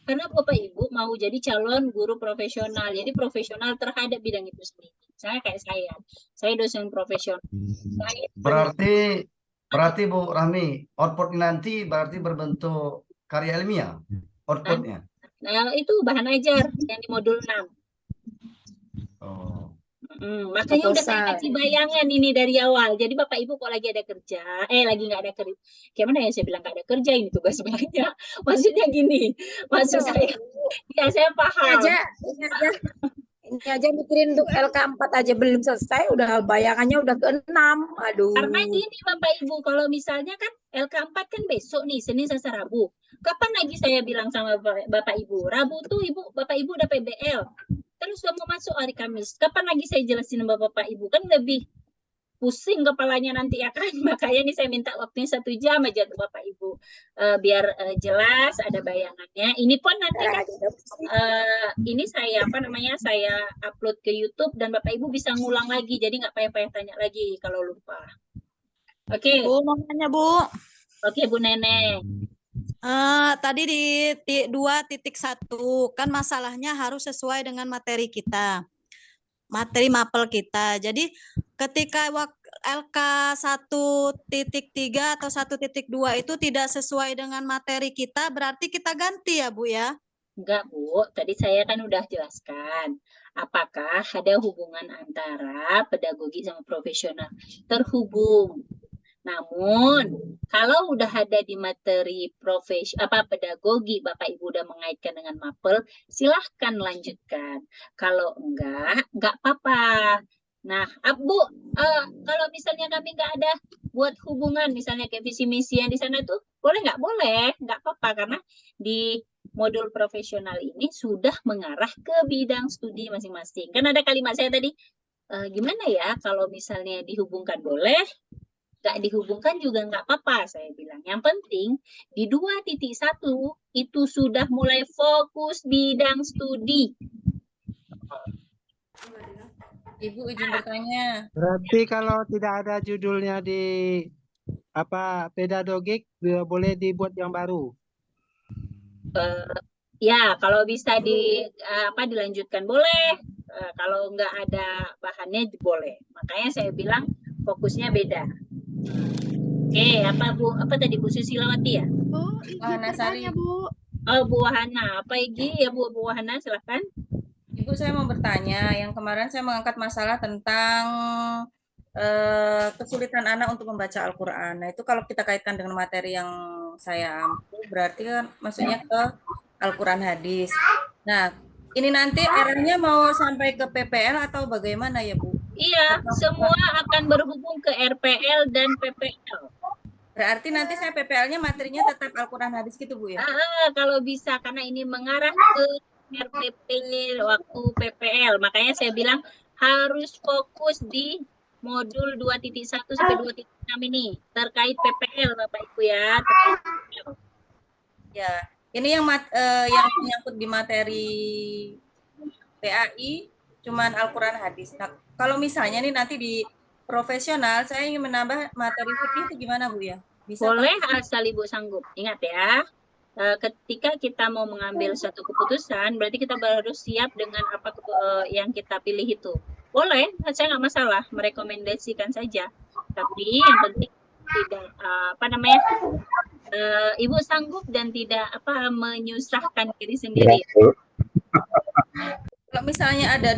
Karena Bapak Ibu mau jadi calon guru profesional. Jadi profesional terhadap bidang itu sendiri. Saya kayak saya dosen profesional. Berarti Bu Rahmi, outputnya nanti berarti berbentuk karya ilmiah, outputnya. Nah, itu bahan ajar yang di modul 6. Oh. Makanya udah saya kasih bayangan ini dari awal. Jadi Bapak Ibu kok lagi ada kerja, lagi nggak ada kerja. Gimana ya saya bilang nggak ada kerja, ini tugas banyak. Maksudnya gini, maksud saya, ya saya paham. Ini aja mikirin untuk LK4 aja belum selesai, udah bayangannya udah ke-6. Aduh. Karena gini Bapak Ibu, kalau misalnya kan LK4 kan besok nih, Senin, Selasa, Rabu. Kapan lagi saya bilang sama Bapak Ibu? Rabu tuh Bapak Ibu udah PBL. Terus udah mau masuk hari Kamis. Kapan lagi saya jelasin sama Bapak Ibu? Kan lebih pusing kepalanya nanti ya kan. Makanya nih saya minta waktunya 1 jam aja tuh Bapak Ibu. Biar jelas ada bayangannya. Ini pun nanti kan ini saya saya upload ke YouTube dan Bapak Ibu bisa ngulang lagi. Jadi nggak payah-payah tanya lagi kalau lupa. Oke. Bu, mau nanya Bu. Oke Bu Nenek. Tadi di 2.1 kan masalahnya harus sesuai dengan materi kita, materi mapel kita. Jadi ketika LK 1.3 atau 1.2 itu tidak sesuai dengan materi kita, berarti kita ganti ya Bu ya? Enggak Bu, tadi saya kan udah jelaskan apakah ada hubungan antara pedagogi sama profesional. Terhubung. Namun, kalau udah ada di materi pedagogi, Bapak Ibu udah mengaitkan dengan mapel, silahkan lanjutkan. Kalau enggak apa-apa. Nah, Bu, kalau misalnya kami nggak ada buat hubungan, misalnya kayak visi misi yang di sana tuh, boleh nggak? Boleh, nggak apa-apa. Karena di modul profesional ini sudah mengarah ke bidang studi masing-masing. Kan ada kalimat saya tadi, gimana ya kalau misalnya dihubungkan boleh, nggak dihubungkan juga nggak apa-apa saya bilang. Yang penting di 2.1 itu sudah mulai fokus bidang studi. Ibu izin bertanya. Berarti kalau tidak ada judulnya di pedagogik boleh dibuat yang baru. Ya, kalau bisa dilanjutkan boleh. Kalau nggak ada bahannya boleh. Makanya saya bilang fokusnya beda. Oke, Bu? Apa tadi Bu Susilawati ya? Bu, izin bertanya Bu. Oh, Bu Wahana. Apa Igi ya Bu Wahana? Silahkan. Ibu, saya mau bertanya. Yang kemarin saya mengangkat masalah tentang kesulitan anak untuk membaca Al-Quran. Nah, itu kalau kita kaitkan dengan materi yang saya ambil, berarti kan maksudnya ke Al-Quran hadis. Nah, ini nanti eranya mau sampai ke PPL atau bagaimana ya Bu? Iya, semua akan berhubung ke RPL dan PPL. Berarti nanti saya PPL-nya materinya tetap Al-Quran hadis gitu Bu ya? Kalau bisa, karena ini mengarah ke RPP waktu PPL. Makanya saya bilang harus fokus di modul 2.1 sampai 2.6 ini terkait PPL Bapak Ibu ya. Terkait PPL. Ya, ini yang yang menyangkut di materi PAI cuman Al-Quran hadis. Nah, kalau misalnya nih nanti di profesional saya ingin menambah materi fikih itu gimana Bu ya? Bisa Boleh asal Ibu sanggup. Ingat ya, ketika kita mau mengambil suatu keputusan, berarti kita harus siap dengan apa yang kita pilih itu. Boleh, saya nggak masalah, merekomendasikan saja. Tapi yang penting tidak Ibu sanggup dan tidak menyusahkan diri sendiri. Kalau misalnya ada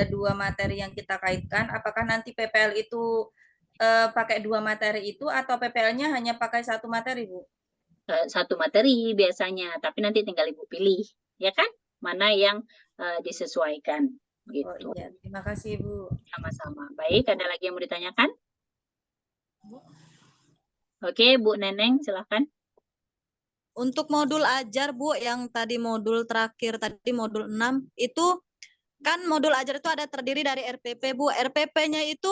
dua materi yang kita kaitkan, apakah nanti PPL itu pakai dua materi itu atau PPL-nya hanya pakai satu materi, Bu? Satu materi biasanya, tapi nanti tinggal Ibu pilih, ya kan? Mana yang disesuaikan. Gitu. Oh iya, terima kasih Bu. Sama-sama. Baik, ada lagi yang mau ditanyakan? Oke, Bu Neneng, silahkan. Untuk modul ajar Bu, yang tadi modul terakhir, tadi modul 6, itu kan modul ajar itu ada terdiri dari RPP Bu. RPP-nya itu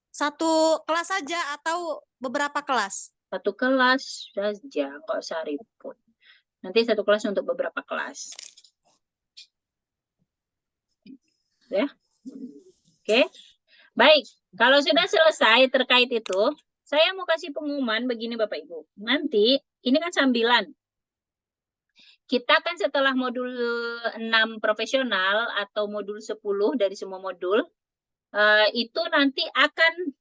satu kelas saja atau beberapa kelas? Satu kelas saja, nggak usah ribut. Nanti satu kelas untuk beberapa kelas. Ya. Oke. Baik, kalau sudah selesai terkait itu, saya mau kasih pengumuman begini Bapak Ibu. Nanti, ini kan sambilan. Kita kan setelah modul 6 profesional atau modul 10 dari semua modul, itu nanti akan,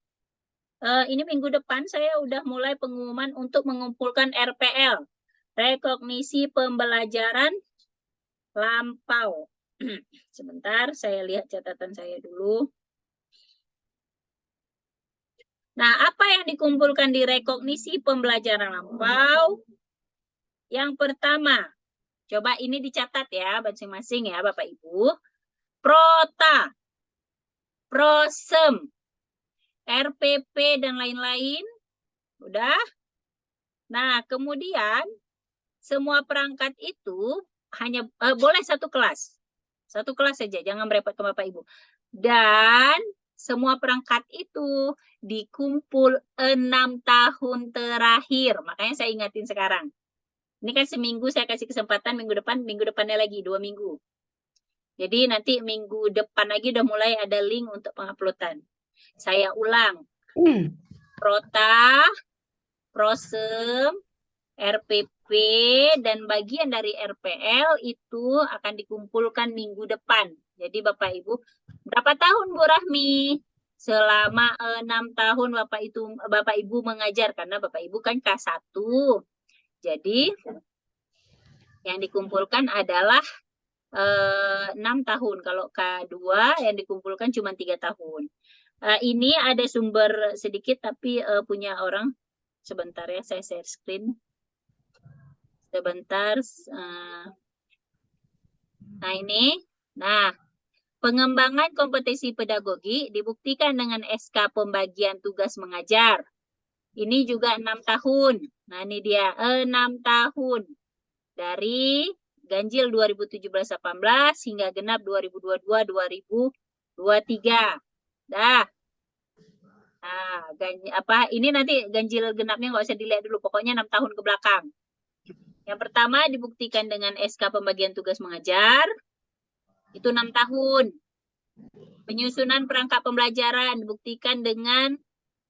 ini minggu depan saya udah mulai pengumuman untuk mengumpulkan RPL. Rekognisi pembelajaran lampau. Sebentar, saya lihat catatan saya dulu. Nah, apa yang dikumpulkan di rekognisi pembelajaran lampau? Yang pertama, coba ini dicatat ya, masing-masing ya Bapak Ibu. Prota, Prosem, RPP, dan lain-lain. Udah? Nah, kemudian semua perangkat itu hanya boleh satu kelas. Satu kelas saja, jangan merepotkan Bapak Ibu. Dan semua perangkat itu dikumpul 6 tahun terakhir. Makanya saya ingatin sekarang. Ini kan seminggu saya kasih kesempatan, minggu depannya lagi 2 minggu. Jadi nanti minggu depan lagi udah mulai ada link untuk penguploadan. Saya ulang. Prota, Prosem, RPP, dan bagian dari RPL itu akan dikumpulkan minggu depan. Jadi Bapak Ibu, berapa tahun Bu Rahmi? Selama 6 tahun Bapak Ibu mengajar, karena Bapak Ibu kan K1. Jadi yang dikumpulkan adalah 6 tahun. Kalau K2 yang dikumpulkan cuma 3 tahun. Ini ada sumber sedikit tapi punya orang. Sebentar ya, saya share screen. Sebentar. Nah ini. Nah, pengembangan kompetensi pedagogi dibuktikan dengan SK pembagian tugas mengajar. Ini juga 6 tahun. Nah ini dia 6 tahun. Dari ganjil 2017-18 hingga genap 2022-2023. Dah. Nah, ini nanti ganjil genapnya nggak usah dilihat dulu. Pokoknya 6 tahun ke belakang. Yang pertama dibuktikan dengan SK pembagian tugas mengajar. Itu 6 tahun. Penyusunan perangkat pembelajaran dibuktikan dengan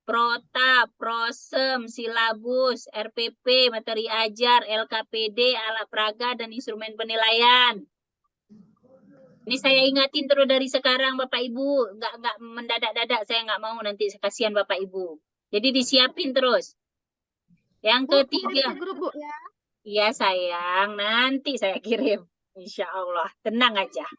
Prota, Prosem, silabus, RPP, materi ajar, LKPD, alat peraga, dan instrumen penilaian. Ini saya ingatin terus dari sekarang Bapak Ibu, nggak mendadak-dadak, saya nggak mau nanti kasihan Bapak Ibu. Jadi disiapin terus. Yang ketiga, iya sayang, nanti saya kirim, Insya Allah, tenang aja.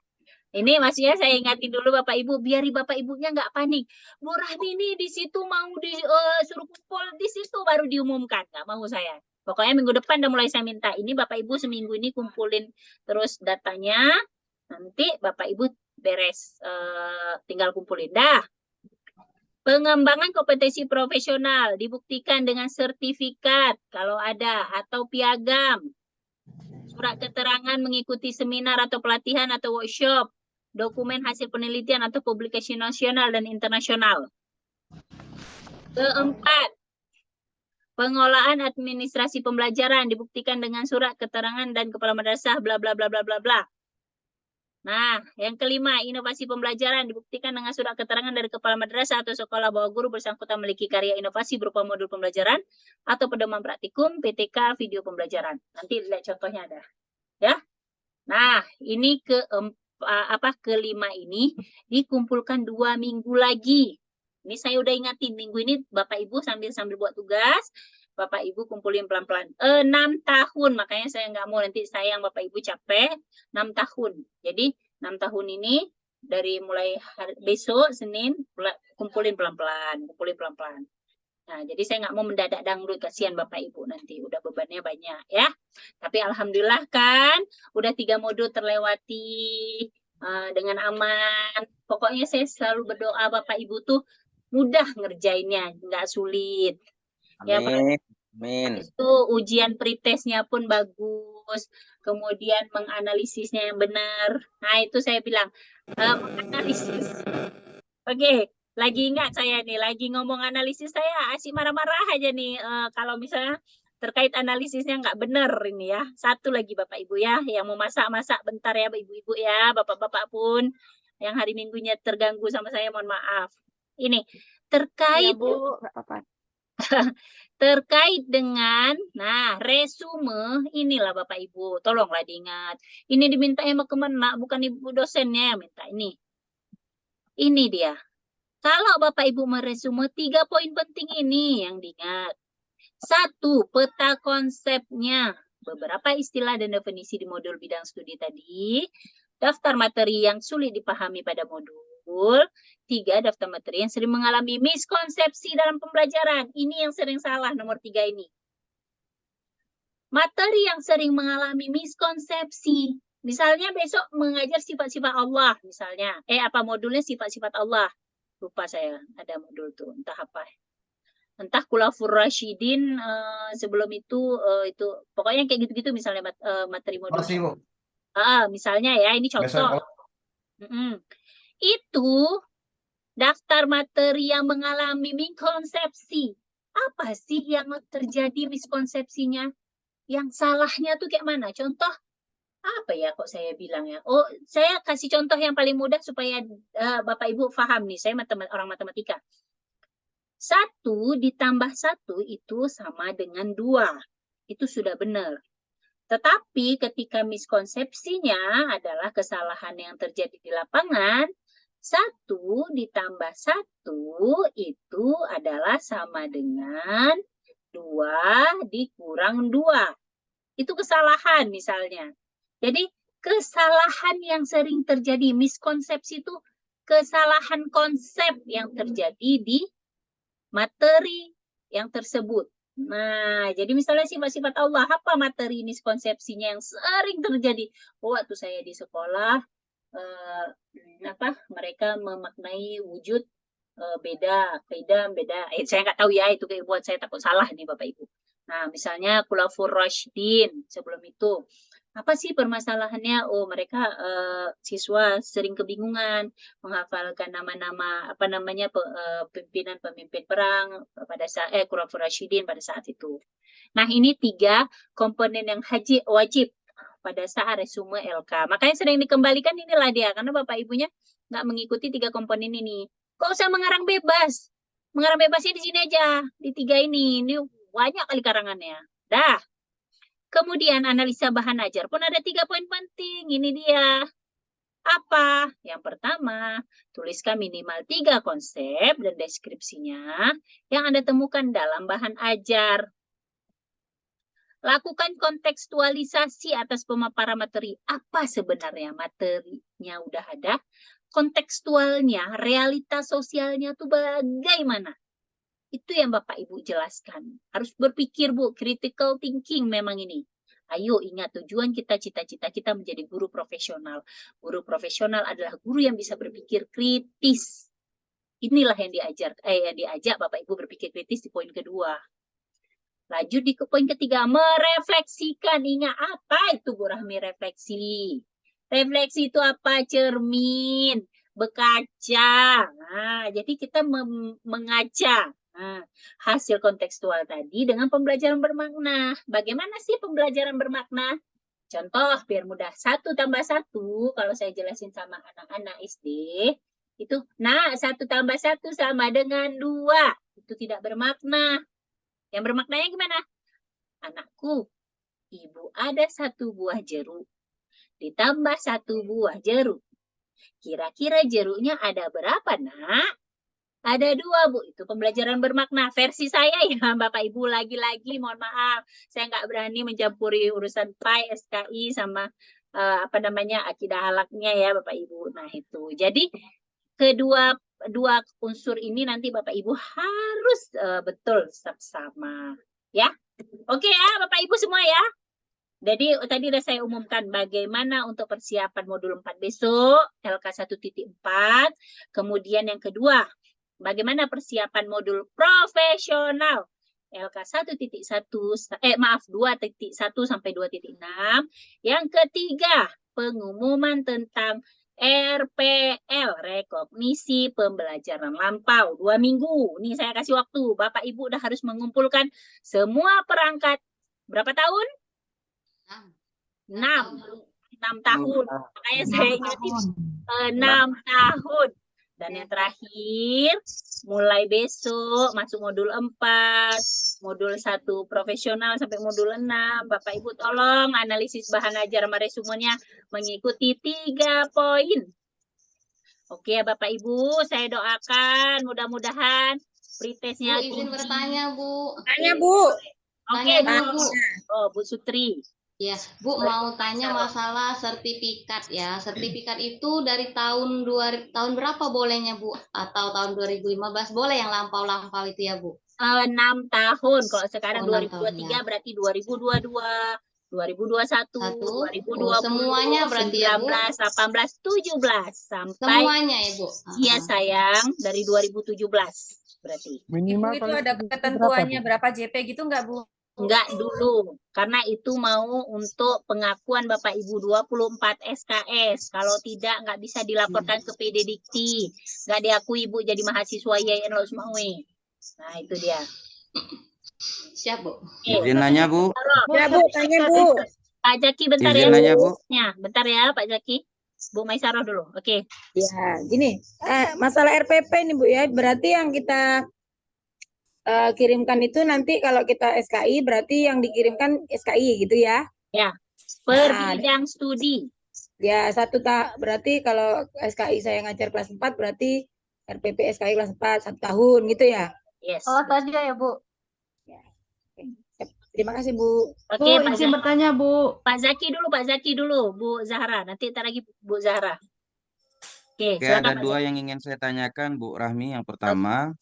Ini maksudnya saya ingatin dulu Bapak Ibu, biar Bapak Ibunya nggak panik. Bu Rahmi ini di situ mau disuruh kumpul di situ baru diumumkan, nggak mau saya. Pokoknya minggu depan udah mulai saya minta. Ini Bapak Ibu seminggu ini kumpulin terus datanya. Nanti Bapak Ibu beres, tinggal kumpulin. Dah. Pengembangan kompetensi profesional dibuktikan dengan sertifikat kalau ada atau piagam. Surat keterangan mengikuti seminar atau pelatihan atau workshop. Dokumen hasil penelitian atau publikasi nasional dan internasional. Keempat, pengolahan administrasi pembelajaran dibuktikan dengan surat keterangan dan kepala madrasah bla bla bla bla bla bla. Nah, yang kelima, inovasi pembelajaran dibuktikan dengan surat keterangan dari kepala madrasah atau sekolah bahwa guru bersangkutan memiliki karya inovasi berupa modul pembelajaran atau pedoman praktikum, PTK, video pembelajaran. Nanti lihat contohnya ada. Ya. Nah, ini kelima ini dikumpulkan 2 minggu lagi. Ini saya udah ingatin, minggu ini Bapak Ibu sambil buat tugas, Bapak Ibu kumpulin pelan-pelan. 6 tahun, makanya saya nggak mau nanti sayang Bapak Ibu capek. 6 tahun. Jadi 6 tahun ini dari mulai besok Senin kumpulin pelan-pelan, Nah, jadi saya nggak mau mendadak dangdut, kasihan Bapak Ibu nanti udah bebannya banyak ya. Tapi alhamdulillah kan udah 3 modul terlewati dengan aman. Pokoknya saya selalu berdoa Bapak Ibu tuh mudah ngerjainnya, nggak sulit. Ya, Amin. Amin. itu ujian pretestnya pun bagus, kemudian menganalisisnya yang benar. Nah, itu saya bilang menganalisis. Oke, lagi ingat saya nih, lagi ngomong analisis saya asik marah-marah aja nih kalau misalnya terkait analisisnya nggak benar ini ya. Satu lagi Bapak Ibu ya, yang mau masak-masak bentar ya Ibu-ibu ya, Bapak-bapak pun yang hari Minggunya terganggu sama saya, mohon maaf. Ini terkait terkait dengan, nah, resume, inilah Bapak Ibu, tolonglah diingat. Ini diminta sama Kemenak, bukan Ibu dosennya yang minta ini. Ini dia. Kalau Bapak Ibu meresume 3 poin penting ini yang diingat. 1, peta konsepnya. Beberapa istilah dan definisi di modul bidang studi tadi. Daftar materi yang sulit dipahami pada modul. 3, daftar materi yang sering mengalami miskonsepsi dalam pembelajaran. Ini yang sering salah, nomor 3 ini. Materi yang sering mengalami miskonsepsi. Misalnya besok mengajar sifat-sifat Allah, misalnya. Modulnya sifat-sifat Allah. Lupa saya, ada modul tuh, entah apa. Entah Khulafaur Rasyidin, sebelum itu pokoknya kayak gitu-gitu misalnya materi modul. Masih, Bu. Misalnya ya, ini contoh. Itu daftar materi yang mengalami miskonsepsi. Apa sih yang terjadi miskonsepsinya? Yang salahnya tuh kayak mana? Contoh, apa ya kok saya bilang ya? Oh, saya kasih contoh yang paling mudah supaya Bapak Ibu paham nih. Saya orang matematika. 1 ditambah 1 itu sama dengan 2. Itu sudah benar. Tetapi ketika miskonsepsinya adalah kesalahan yang terjadi di lapangan, 1 ditambah 1 itu adalah sama dengan 2 dikurang 2. Itu kesalahan misalnya. Jadi kesalahan yang sering terjadi, miskonsepsi itu kesalahan konsep yang terjadi di materi yang tersebut. Nah, jadi misalnya sifat-sifat Allah, apa materi miskonsepsinya yang sering terjadi? Waktu saya di sekolah, mereka memaknai wujud beda. Saya nggak tahu ya, itu kayak buat saya takut salah nih Bapak Ibu. Nah, misalnya Khulafaur Rasyidin sebelum itu. Apa sih permasalahannya? Oh, mereka siswa sering kebingungan menghafalkan nama-nama pimpinan-pemimpin perang pada saat Khulafaur Rasyidin pada saat itu. Nah, ini 3 komponen yang wajib pada saat resume LK. Makanya sering dikembalikan inilah dia, karena Bapak Ibunya nggak mengikuti 3 komponen ini. Kok usah mengarang bebas? Mengarang bebasnya di sini aja, di 3 ini. Ini banyak kali karangannya. Dah. Kemudian analisa bahan ajar pun ada 3 poin penting. Ini dia. Apa? Yang pertama, tuliskan minimal 3 konsep dan deskripsinya yang Anda temukan dalam bahan ajar. Lakukan kontekstualisasi atas pemaparan materi. Apa sebenarnya materinya udah ada? Kontekstualnya, realitas sosialnya tuh bagaimana? Itu yang Bapak Ibu jelaskan. Harus berpikir, Bu, critical thinking memang ini. Ayo ingat tujuan kita, cita-cita kita menjadi guru profesional. Guru profesional adalah guru yang bisa berpikir kritis. Inilah yang diajak Bapak Ibu berpikir kritis di poin kedua. Lanjut di poin ketiga, merefleksikan. Ingat apa itu Bu Rahmi refleksi? Refleksi itu apa? Cermin, berkaca. Nah, jadi kita mengaca hasil kontekstual tadi dengan pembelajaran bermakna. Bagaimana sih pembelajaran bermakna? Contoh biar mudah, 1 tambah 1 kalau saya jelasin sama anak-anak SD itu, nah 1 tambah 1 sama dengan 2. Itu tidak bermakna. Yang bermaknanya gimana? Anakku, ibu ada 1 buah jeruk ditambah 1 buah jeruk. Kira-kira jeruknya ada berapa, Nak? Ada 2, Bu. Itu pembelajaran bermakna. Versi saya ya, Bapak Ibu. Lagi-lagi mohon maaf. Saya nggak berani mencampuri urusan PAI, SKI, sama akidah halaknya ya, Bapak Ibu. Nah, itu. Jadi, kedua unsur ini nanti Bapak Ibu harus betul sama. Ya. Oke ya, Bapak Ibu semua ya. Jadi tadi sudah saya umumkan bagaimana untuk persiapan modul 4 besok, LK 1.4. Kemudian yang kedua, bagaimana persiapan modul profesional LK 2.1 sampai 2.6. Yang ketiga, pengumuman tentang RPL, rekognisi pembelajaran lampau 2 minggu. Ini saya kasih waktu. Bapak Ibu udah harus mengumpulkan semua perangkat. Berapa tahun? 6 tahun. Makanya saya ingatin 6 tahun. Dan yang terakhir, mulai besok masuk modul 4, modul 1 profesional sampai modul 6. Bapak Ibu tolong analisis bahan ajar sama resumenya mengikuti 3 poin. Oke ya Bapak Ibu, saya doakan mudah-mudahan pretestnya Bu, izin bertanya, Bu. Tanya, Bu. Oke, Tanya dulu, Bu. Oh, Bu Sutri. Ya, Bu mau tanya masalah sertifikat ya. Sertifikat itu dari tahun berapa bolehnya, Bu? Atau tahun 2015 boleh yang lampau-lampau itu ya, Bu? 6 tahun. Kalau sekarang 6 tahun, 2023 ya. berarti 2022, 2021, 2020, semuanya berarti ya, Bu? 19, 18, 17 sampai Semuanya ya, Bu? Iya sayang, dari 2017 berarti. Ibu Minimal itu ada ketentuannya berapa JP gitu nggak, Bu? Enggak dulu, karena itu mau untuk pengakuan Bapak Ibu 24 SKS. Kalau tidak, nggak bisa dilaporkan ke PD Dikti. Nggak diakui Ibu jadi mahasiswa YN Los Maui. Nah, itu dia. Siap, Bu. Izin nanya, Bu. Ya, Bu, tanya, Bu. Pak Jaki bentar Izin ya. nanya, Bu. Ya, bentar ya Pak Jaki. Bu Maisaroh dulu. Oke. Ya, gini. Masalah RPP ini, Bu ya. Berarti yang kita kirimkan itu nanti kalau kita SKI berarti yang dikirimkan SKI gitu ya? Ya. Per bidang studi. Ya, berarti kalau SKI saya ngajar kelas 4 berarti RPP SKI kelas 4 1 tahun gitu ya? Yes. Oh, saja ya, Bu. Ya. Oke. Terima kasih, Bu. Oke, Bu, Pak izin Zaki. bertanya, Bu. Pak Zaki dulu, Bu Zahra. Nanti ntar lagi Bu Zahra. Oke, Oke, silakan ada Pak 2 Zaki. yang ingin saya tanyakan, Bu Rahmi. Yang pertama,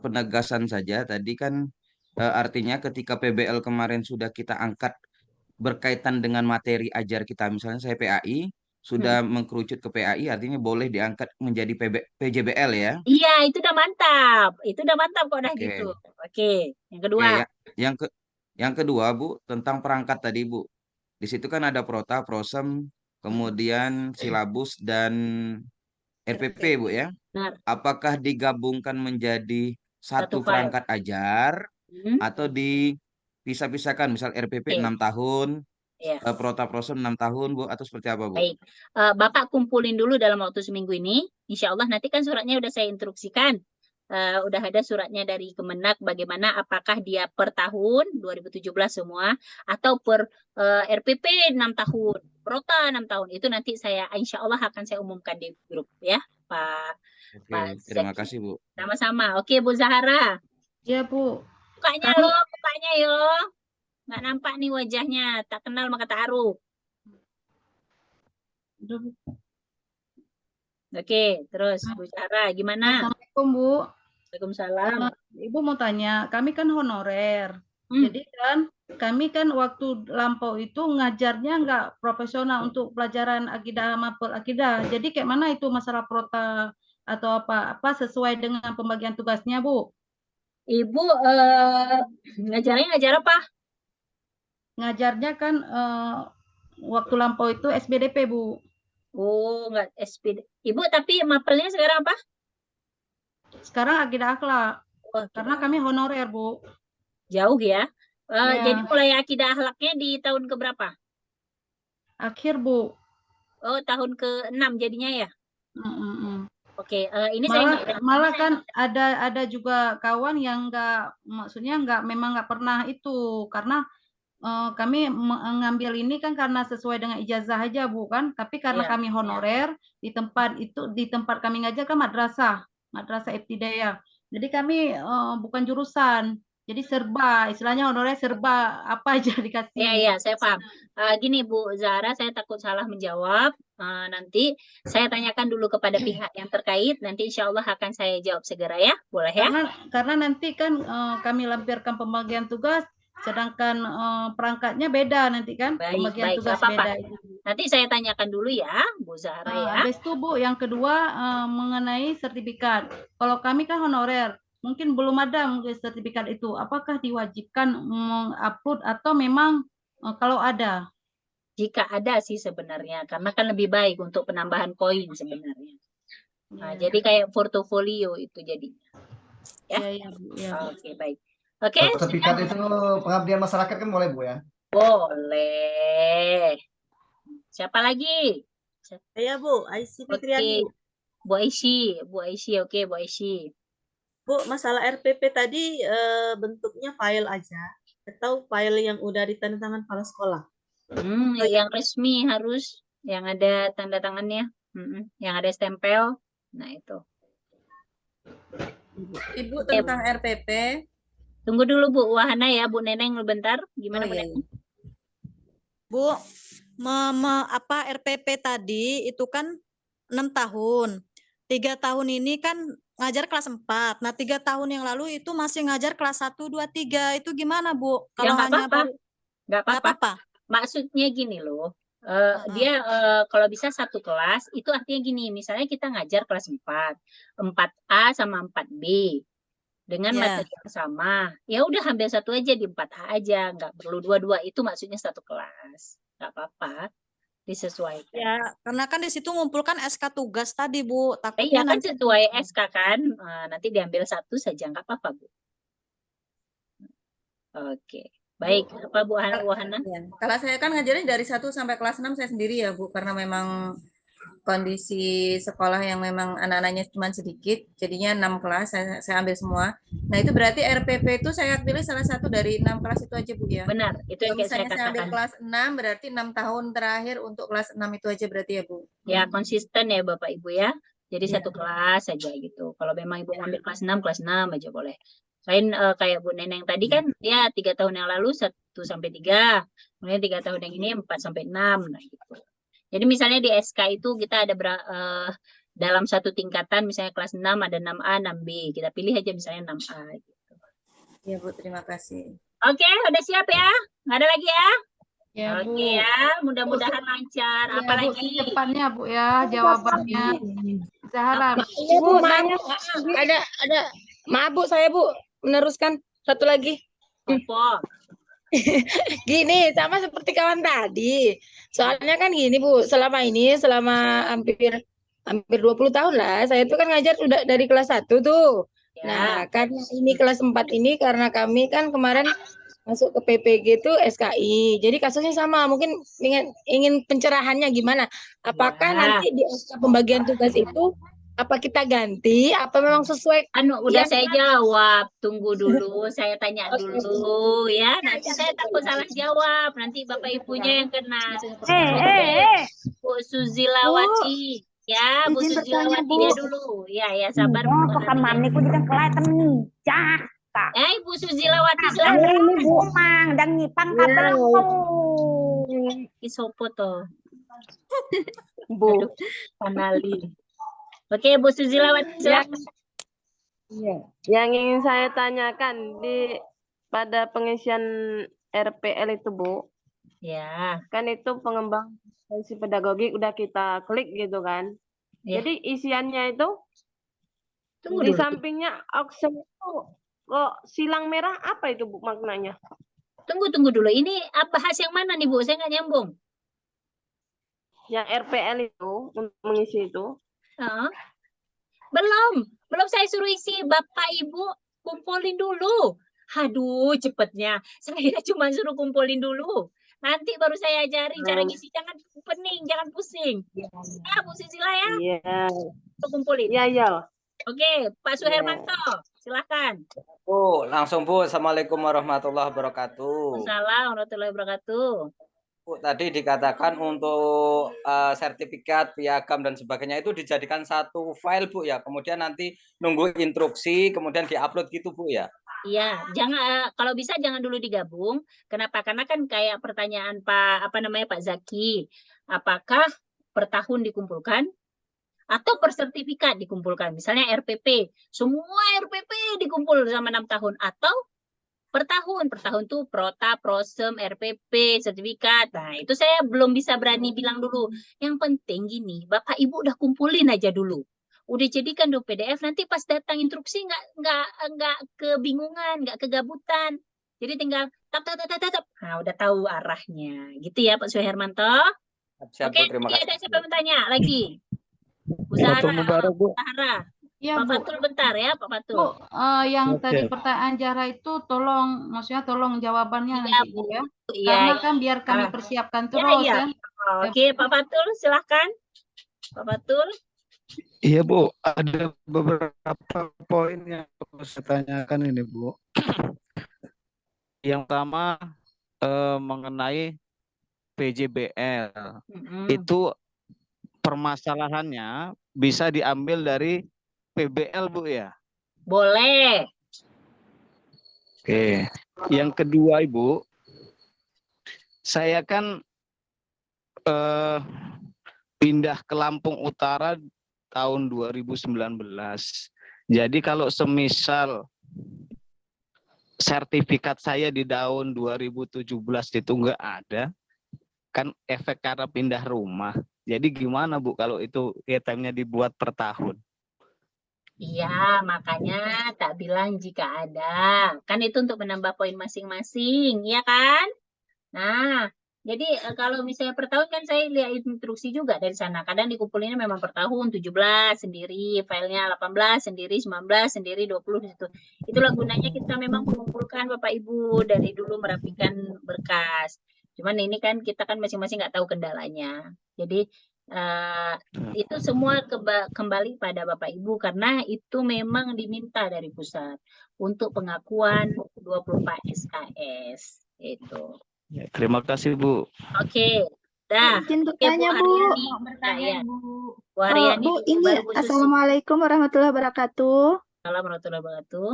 penegasan saja. Tadi kan artinya ketika PBL kemarin sudah kita angkat berkaitan dengan materi ajar kita, misalnya saya PAI, sudah mengkerucut ke PAI, artinya boleh diangkat menjadi PJBL ya? Iya, itu udah mantap. Itu udah mantap kok udah Oke. gitu. Oke, yang kedua. Oke, yang kedua, Bu, tentang perangkat tadi, Bu. Di situ kan ada Prota, Prosem, kemudian silabus dan RPP, Bu ya. Benar. Apakah digabungkan menjadi satu Satu file. perangkat ajar Hmm. atau dipisah-pisahkan, misal RPP Oke. 6 tahun, Ya. Prota Prosem 6 tahun, Bu, atau seperti apa, Bu? Baik. Bapak kumpulin dulu dalam waktu seminggu ini. Insya Allah nanti kan suratnya udah saya instruksikan. Udah ada suratnya dari Kemenak bagaimana apakah dia per tahun 2017 semua atau per RPP 6 tahun, Prota 6 tahun. Itu nanti saya insya Allah akan saya umumkan di grup ya, Pak. Oke, Pak terima Zaki. kasih, Bu. Sama-sama. Oke, Bu Zahara. Iya, Bu. Mukanya lo, mukanya yo. Nggak nampak nih wajahnya. Tak kenal maka tak aruh. Oke, terus Bu Zahara gimana? Assalamualaikum, Bu. Waalaikumsalam. Ibu mau tanya, kami kan honorer. Hmm. Jadi kan kami kan waktu lampau itu ngajarnya nggak profesional untuk pelajaran akidah mapel akidah. Jadi kayak mana itu masalah prota atau apa sesuai dengan pembagian tugasnya, Bu? Ibu ngajarnya ngajar apa? Ngajarnya kan waktu lampau itu SBDP, Bu. Oh, nggak SPD. Ibu tapi mapelnya sekarang apa? Sekarang akidah akhlak. Oh, Karena kami honorer, Bu. jauh ya. Ya. Jadi mulai akidah akhlaknya di tahun keberapa? Akhir, Bu. Oh, tahun ke-6 jadinya ya? Oke, ini malah kan ada juga kawan yang maksudnya memang nggak pernah itu karena kami mengambil ini kan karena sesuai dengan ijazah aja, Bu, kan, tapi karena Iya. kami honorer di tempat kami ngajar kan madrasah ibtidaiyah. Jadi kami bukan jurusan, jadi serba, istilahnya honorer serba apa aja dikasih. Iya, saya paham. Gini Bu Zahra, saya takut salah menjawab. Nanti saya tanyakan dulu kepada pihak yang terkait. Nanti insya Allah akan saya jawab segera ya, boleh ya? Karena nanti kan kami lampirkan pembagian tugas, sedangkan perangkatnya beda nanti kan, pembagian Baik, tugas nggak apa-apa. beda. Nanti saya tanyakan dulu ya, Bu Zahra ya. Habis itu Bu, yang kedua mengenai sertifikat. Kalau kami kan honorer, mungkin belum ada mungkin sertifikat itu. Apakah diwajibkan mengupload atau memang kalau ada? Jika ada sih sebenarnya, karena kan lebih baik untuk penambahan poin sebenarnya. Nah, jadi kayak portofolio itu jadinya. Ya. Oke, baik. Oke. Sertifikat itu pengabdian masyarakat kan boleh Bu ya? Boleh. Siapa lagi? Saya Bu, Aisyah Fitriani. Bu Aisyah, oke Bu Aisyah. Bu, masalah RPP tadi bentuknya file aja atau file yang udah ditandatangan kepala sekolah? Yang resmi harus, yang ada tanda tangannya, yang ada stempel. Nah itu. Ibu tentang RPP. Tunggu dulu Bu Wahana ya, Bu Neneng bentar. Gimana Bu Neneng? Bu, RPP tadi itu kan 6 tahun. 3 tahun ini kan ngajar kelas 4. Nah, 3 tahun yang lalu itu masih ngajar kelas 1, 2, 3. Itu gimana, Bu? Kalau hanya nggak apa-apa. Maksudnya gini loh. Dia kalau bisa satu kelas, itu artinya gini, misalnya kita ngajar kelas 4. 4A sama 4B. Dengan materi yang sama. Ya udah ambil satu aja di 4A aja, nggak perlu dua-dua. Itu maksudnya satu kelas. Nggak apa-apa. Disesuaikan. Ya, karena kan di situ ngumpulkan SK tugas tadi, Bu. Iya kan sesuai SK kan. Nanti diambil satu saja, nggak apa-apa, Bu. Oke. Baik, apa Bu Wahana? Kalau saya kan ngajarnya dari 1 sampai kelas 6 saya sendiri ya, Bu, karena memang kondisi sekolah yang memang anak-anaknya cuma sedikit, jadinya 6 kelas saya ambil semua. Nah, itu berarti RPP itu saya pilih salah satu dari 6 kelas itu aja, Bu ya. Benar, itu yang saya katakan. Saya ambil kelas 6 berarti 6 tahun terakhir untuk kelas 6 itu aja berarti ya, Bu. Ya, konsisten ya Bapak Ibu ya. Jadi satu kelas saja gitu. Kalau memang Ibu ambil kelas 6 aja boleh. Lain kayak Bu Neneng tadi kan dia 3 tahun yang lalu 1 sampai 3, kemudian 3 tahun yang ini 4 sampai 6, nah gitu. Jadi misalnya di SK itu kita ada dalam satu tingkatan, misalnya kelas 6 ada 6A, 6B. Kita pilih aja misalnya 6A. Gitu. Ya Bu, terima kasih. Oke, udah siap ya? Nggak ada lagi ya? Ya, Oke ya, mudah-mudahan lancar. Ya, Apalagi? Bu, depannya Bu ya, jawabannya. Zahra. Bu, maaf Bu, saya Bu, meneruskan satu lagi. Apa? Gini, sama seperti kawan tadi. Soalnya kan gini Bu, selama hampir 20 tahun lah, saya itu kan ngajar sudah dari kelas 1 tuh. Ya. Nah, karena ini kelas 4 ini karena kami kan kemarin masuk ke PPG itu SKI. Jadi kasusnya sama, mungkin ingin pencerahannya gimana? Apakah nanti di SK pembagian tugas itu apa kita ganti? Apa memang sesuai? Udah saya jawab. Tunggu dulu, saya tanya dulu ya. Nanti saya takut salah jawab. Nanti Bapak Ibunya yang kena. Bu Suzilawati. Ya, Bu Suzilawati dia dulu. Ya, sabar. Kemana ku juga kelihatan cak. Ibu Suzilawati silahkan. Ini Bu Mang dan nyipang kabel. Isopo toh. Bu Panali. Oke, Bu Suzilawati silakan. Iya. Yang ingin saya tanyakan pada pengisian RPL itu, Bu. Ya, Kan itu pengembang kompetensi pedagogik udah kita klik gitu kan. ya. Jadi isiannya itu Tunggu di dulu. sampingnya aksen itu kok silang merah, apa itu, Bu, maknanya? Tunggu dulu. Ini bahas yang mana nih, Bu? Saya nggak nyambung. Yang RPL itu untuk mengisi itu. Heeh. Belum saya suruh isi. Bapak Ibu kumpulin dulu. Aduh, cepetnya. Saya cuma suruh kumpulin dulu. Nanti baru saya ajarin cara ngisi. Jangan pening, jangan pusing. Ya, Bu Sisila ya. Iya. Kumpulin. Iya. Oke, Pak Suhermanto, silakan. Bu, langsung Bu. Assalamualaikum warahmatullahi wabarakatuh. Waalaikumsalam warahmatullahi wabarakatuh. Bu, tadi dikatakan untuk sertifikat, piagam dan sebagainya itu dijadikan satu file, Bu ya. Kemudian nanti nunggu instruksi, kemudian diupload gitu, Bu ya. Iya, jangan kalau bisa jangan dulu digabung. Kenapa? Karena kan kayak pertanyaan Pak Pak Zaki, apakah per tahun dikumpulkan atau per sertifikat dikumpulkan? Misalnya RPP, semua RPP dikumpul sama 6 tahun atau per tahun tuh Prota, Prosem, RPP, sertifikat. Nah, itu saya belum bisa berani bilang dulu. Yang penting gini, Bapak Ibu udah kumpulin aja dulu. Udah jadikan dulu PDF, nanti pas datang instruksi nggak kebingungan, nggak kegabutan. Jadi tinggal tap. Nah, udah tahu arahnya. Gitu ya Pak Suhermanto. Siap, Oke, Bu, terima ada kasih. siapa yang bertanya lagi? Bu Waktu Zahra, mubarak, Bu. Iya, Pak Bu. Fatul bentar ya, Pak Fatul. Bu, yang Oke. tadi pertanyaan Zahra itu tolong jawabannya Iya, nanti, Bu. Bu ya. Iya, Karena iya. kan biar kami Ah. persiapkan Ya, terus iya. ya. Oke, Pak Fatul silahkan. Pak Fatul. Iya, Bu. Ada beberapa poin yang perlu saya tanyakan ini, Bu. Yang pertama mengenai PJBL. Itu permasalahannya bisa diambil dari PBL, Bu ya? Boleh. Oke. Yang kedua, Ibu, saya kan pindah ke Lampung Utara tahun 2019. Jadi kalau semisal sertifikat saya di tahun 2017 itu enggak ada, kan efek karena pindah rumah. Jadi gimana, Bu, kalau itu time-nya dibuat per tahun? Iya, makanya tak bilang jika ada. Kan itu untuk menambah poin masing-masing, ya kan? Nah, jadi kalau misalnya per tahun kan saya lihat instruksi juga dari sana. Kadang dikumpulinnya memang per tahun, 17 sendiri, filenya 18 sendiri, 19 sendiri, 20 di situ. Itulah gunanya kita memang mengumpulkan Bapak Ibu dari dulu merapikan berkas. Cuman ini kan kita kan masing-masing nggak tahu kendalanya. Jadi itu semua kembali pada Bapak Ibu karena itu memang diminta dari pusat untuk pengakuan 24 SKS itu. Ya, terima kasih, Bu. Oke, dah. Izin Oke, bertanya, Bu. Haryani. Mau bertanya, Ya, Bu. Bu Haryani Bu, dulu, ini baru Bu Susi. Assalamualaikum warahmatullahi wabarakatuh. Assalamualaikum warahmatullahi wabarakatuh.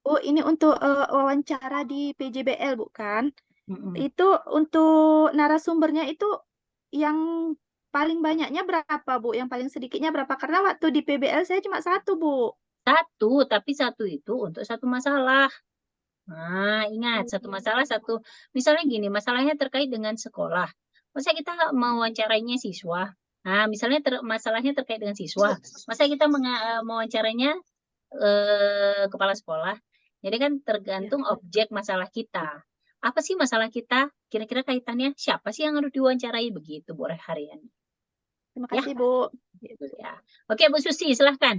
Bu, ini untuk wawancara di PJBL, bukan? Mm-mm. Itu untuk narasumbernya itu yang paling banyaknya berapa, Bu? Yang paling sedikitnya berapa? Karena waktu di PBL saya cuma 1, Bu. Satu, tapi satu itu untuk satu masalah. Nah, ingat, satu masalah, satu. Misalnya gini, masalahnya terkait dengan sekolah. Masa kita nggak mau wawancarainya siswa? Nah, misalnya masalahnya terkait dengan siswa. Masa kita mewawancarainya kepala sekolah? Jadi kan tergantung objek masalah kita. Apa sih masalah kita? Kira-kira kaitannya siapa sih yang harus diwawancarai? Begitu, Bu Haryani. Terima Ya. kasih, Bu. Gitu ya. Oke, Bu Susi, silahkan.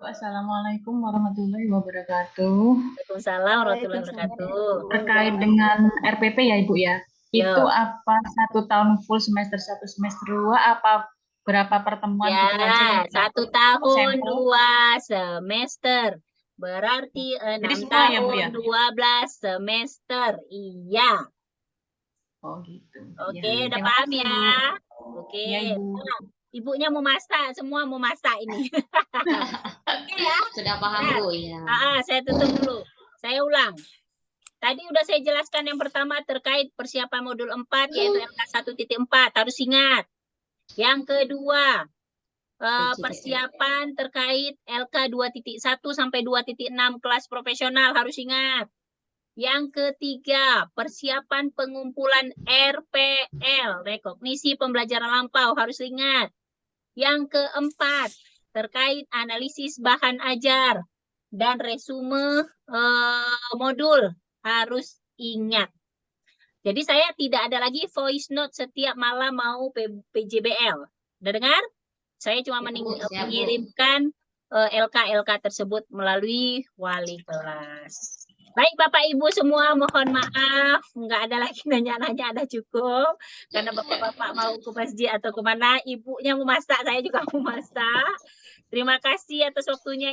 Assalamualaikum warahmatullahi wabarakatuh. Waalaikumsalam warahmatullahi wabarakatuh. Terkait dengan RPP ya Ibu ya, Yo. itu apa 1 tahun full semester 1 semester 2 apa berapa pertemuan gitu Ya, aja? 1 tahun Sampel. 2 semester. Berarti 6 Jadi semua ya, Bu, tahun ya? 12 semester. Iya. Oh gitu. Oke, Ya, udah terima paham kasih, ya? Bu. Oke. Ya, Ibu. Nah, ibunya mau masak, semua mau masak ini. Oke ya. Sudah paham, Nah, Bu, ya. saya tutup dulu. Saya ulang. Tadi udah saya jelaskan yang pertama terkait persiapan modul 4 yaitu LK 1.4, harus ingat. Yang kedua, persiapan terkait LK 2.1 sampai 2.6 kelas profesional harus ingat. Yang ketiga, persiapan pengumpulan RPL, rekognisi pembelajaran lampau, harus ingat. Yang keempat, terkait analisis bahan ajar dan resume modul, harus ingat. Jadi saya tidak ada lagi voice note setiap malam mau PJBL. Udah dengar? Saya cuma mengirimkan LK-LK tersebut melalui wali kelas. Baik Bapak Ibu semua, mohon maaf, nggak ada lagi nanya-nanya, ada cukup. Karena Bapak-Bapak mau ke masjid atau kemana, ibunya mau masak, saya juga mau masak. Terima kasih atas waktunya.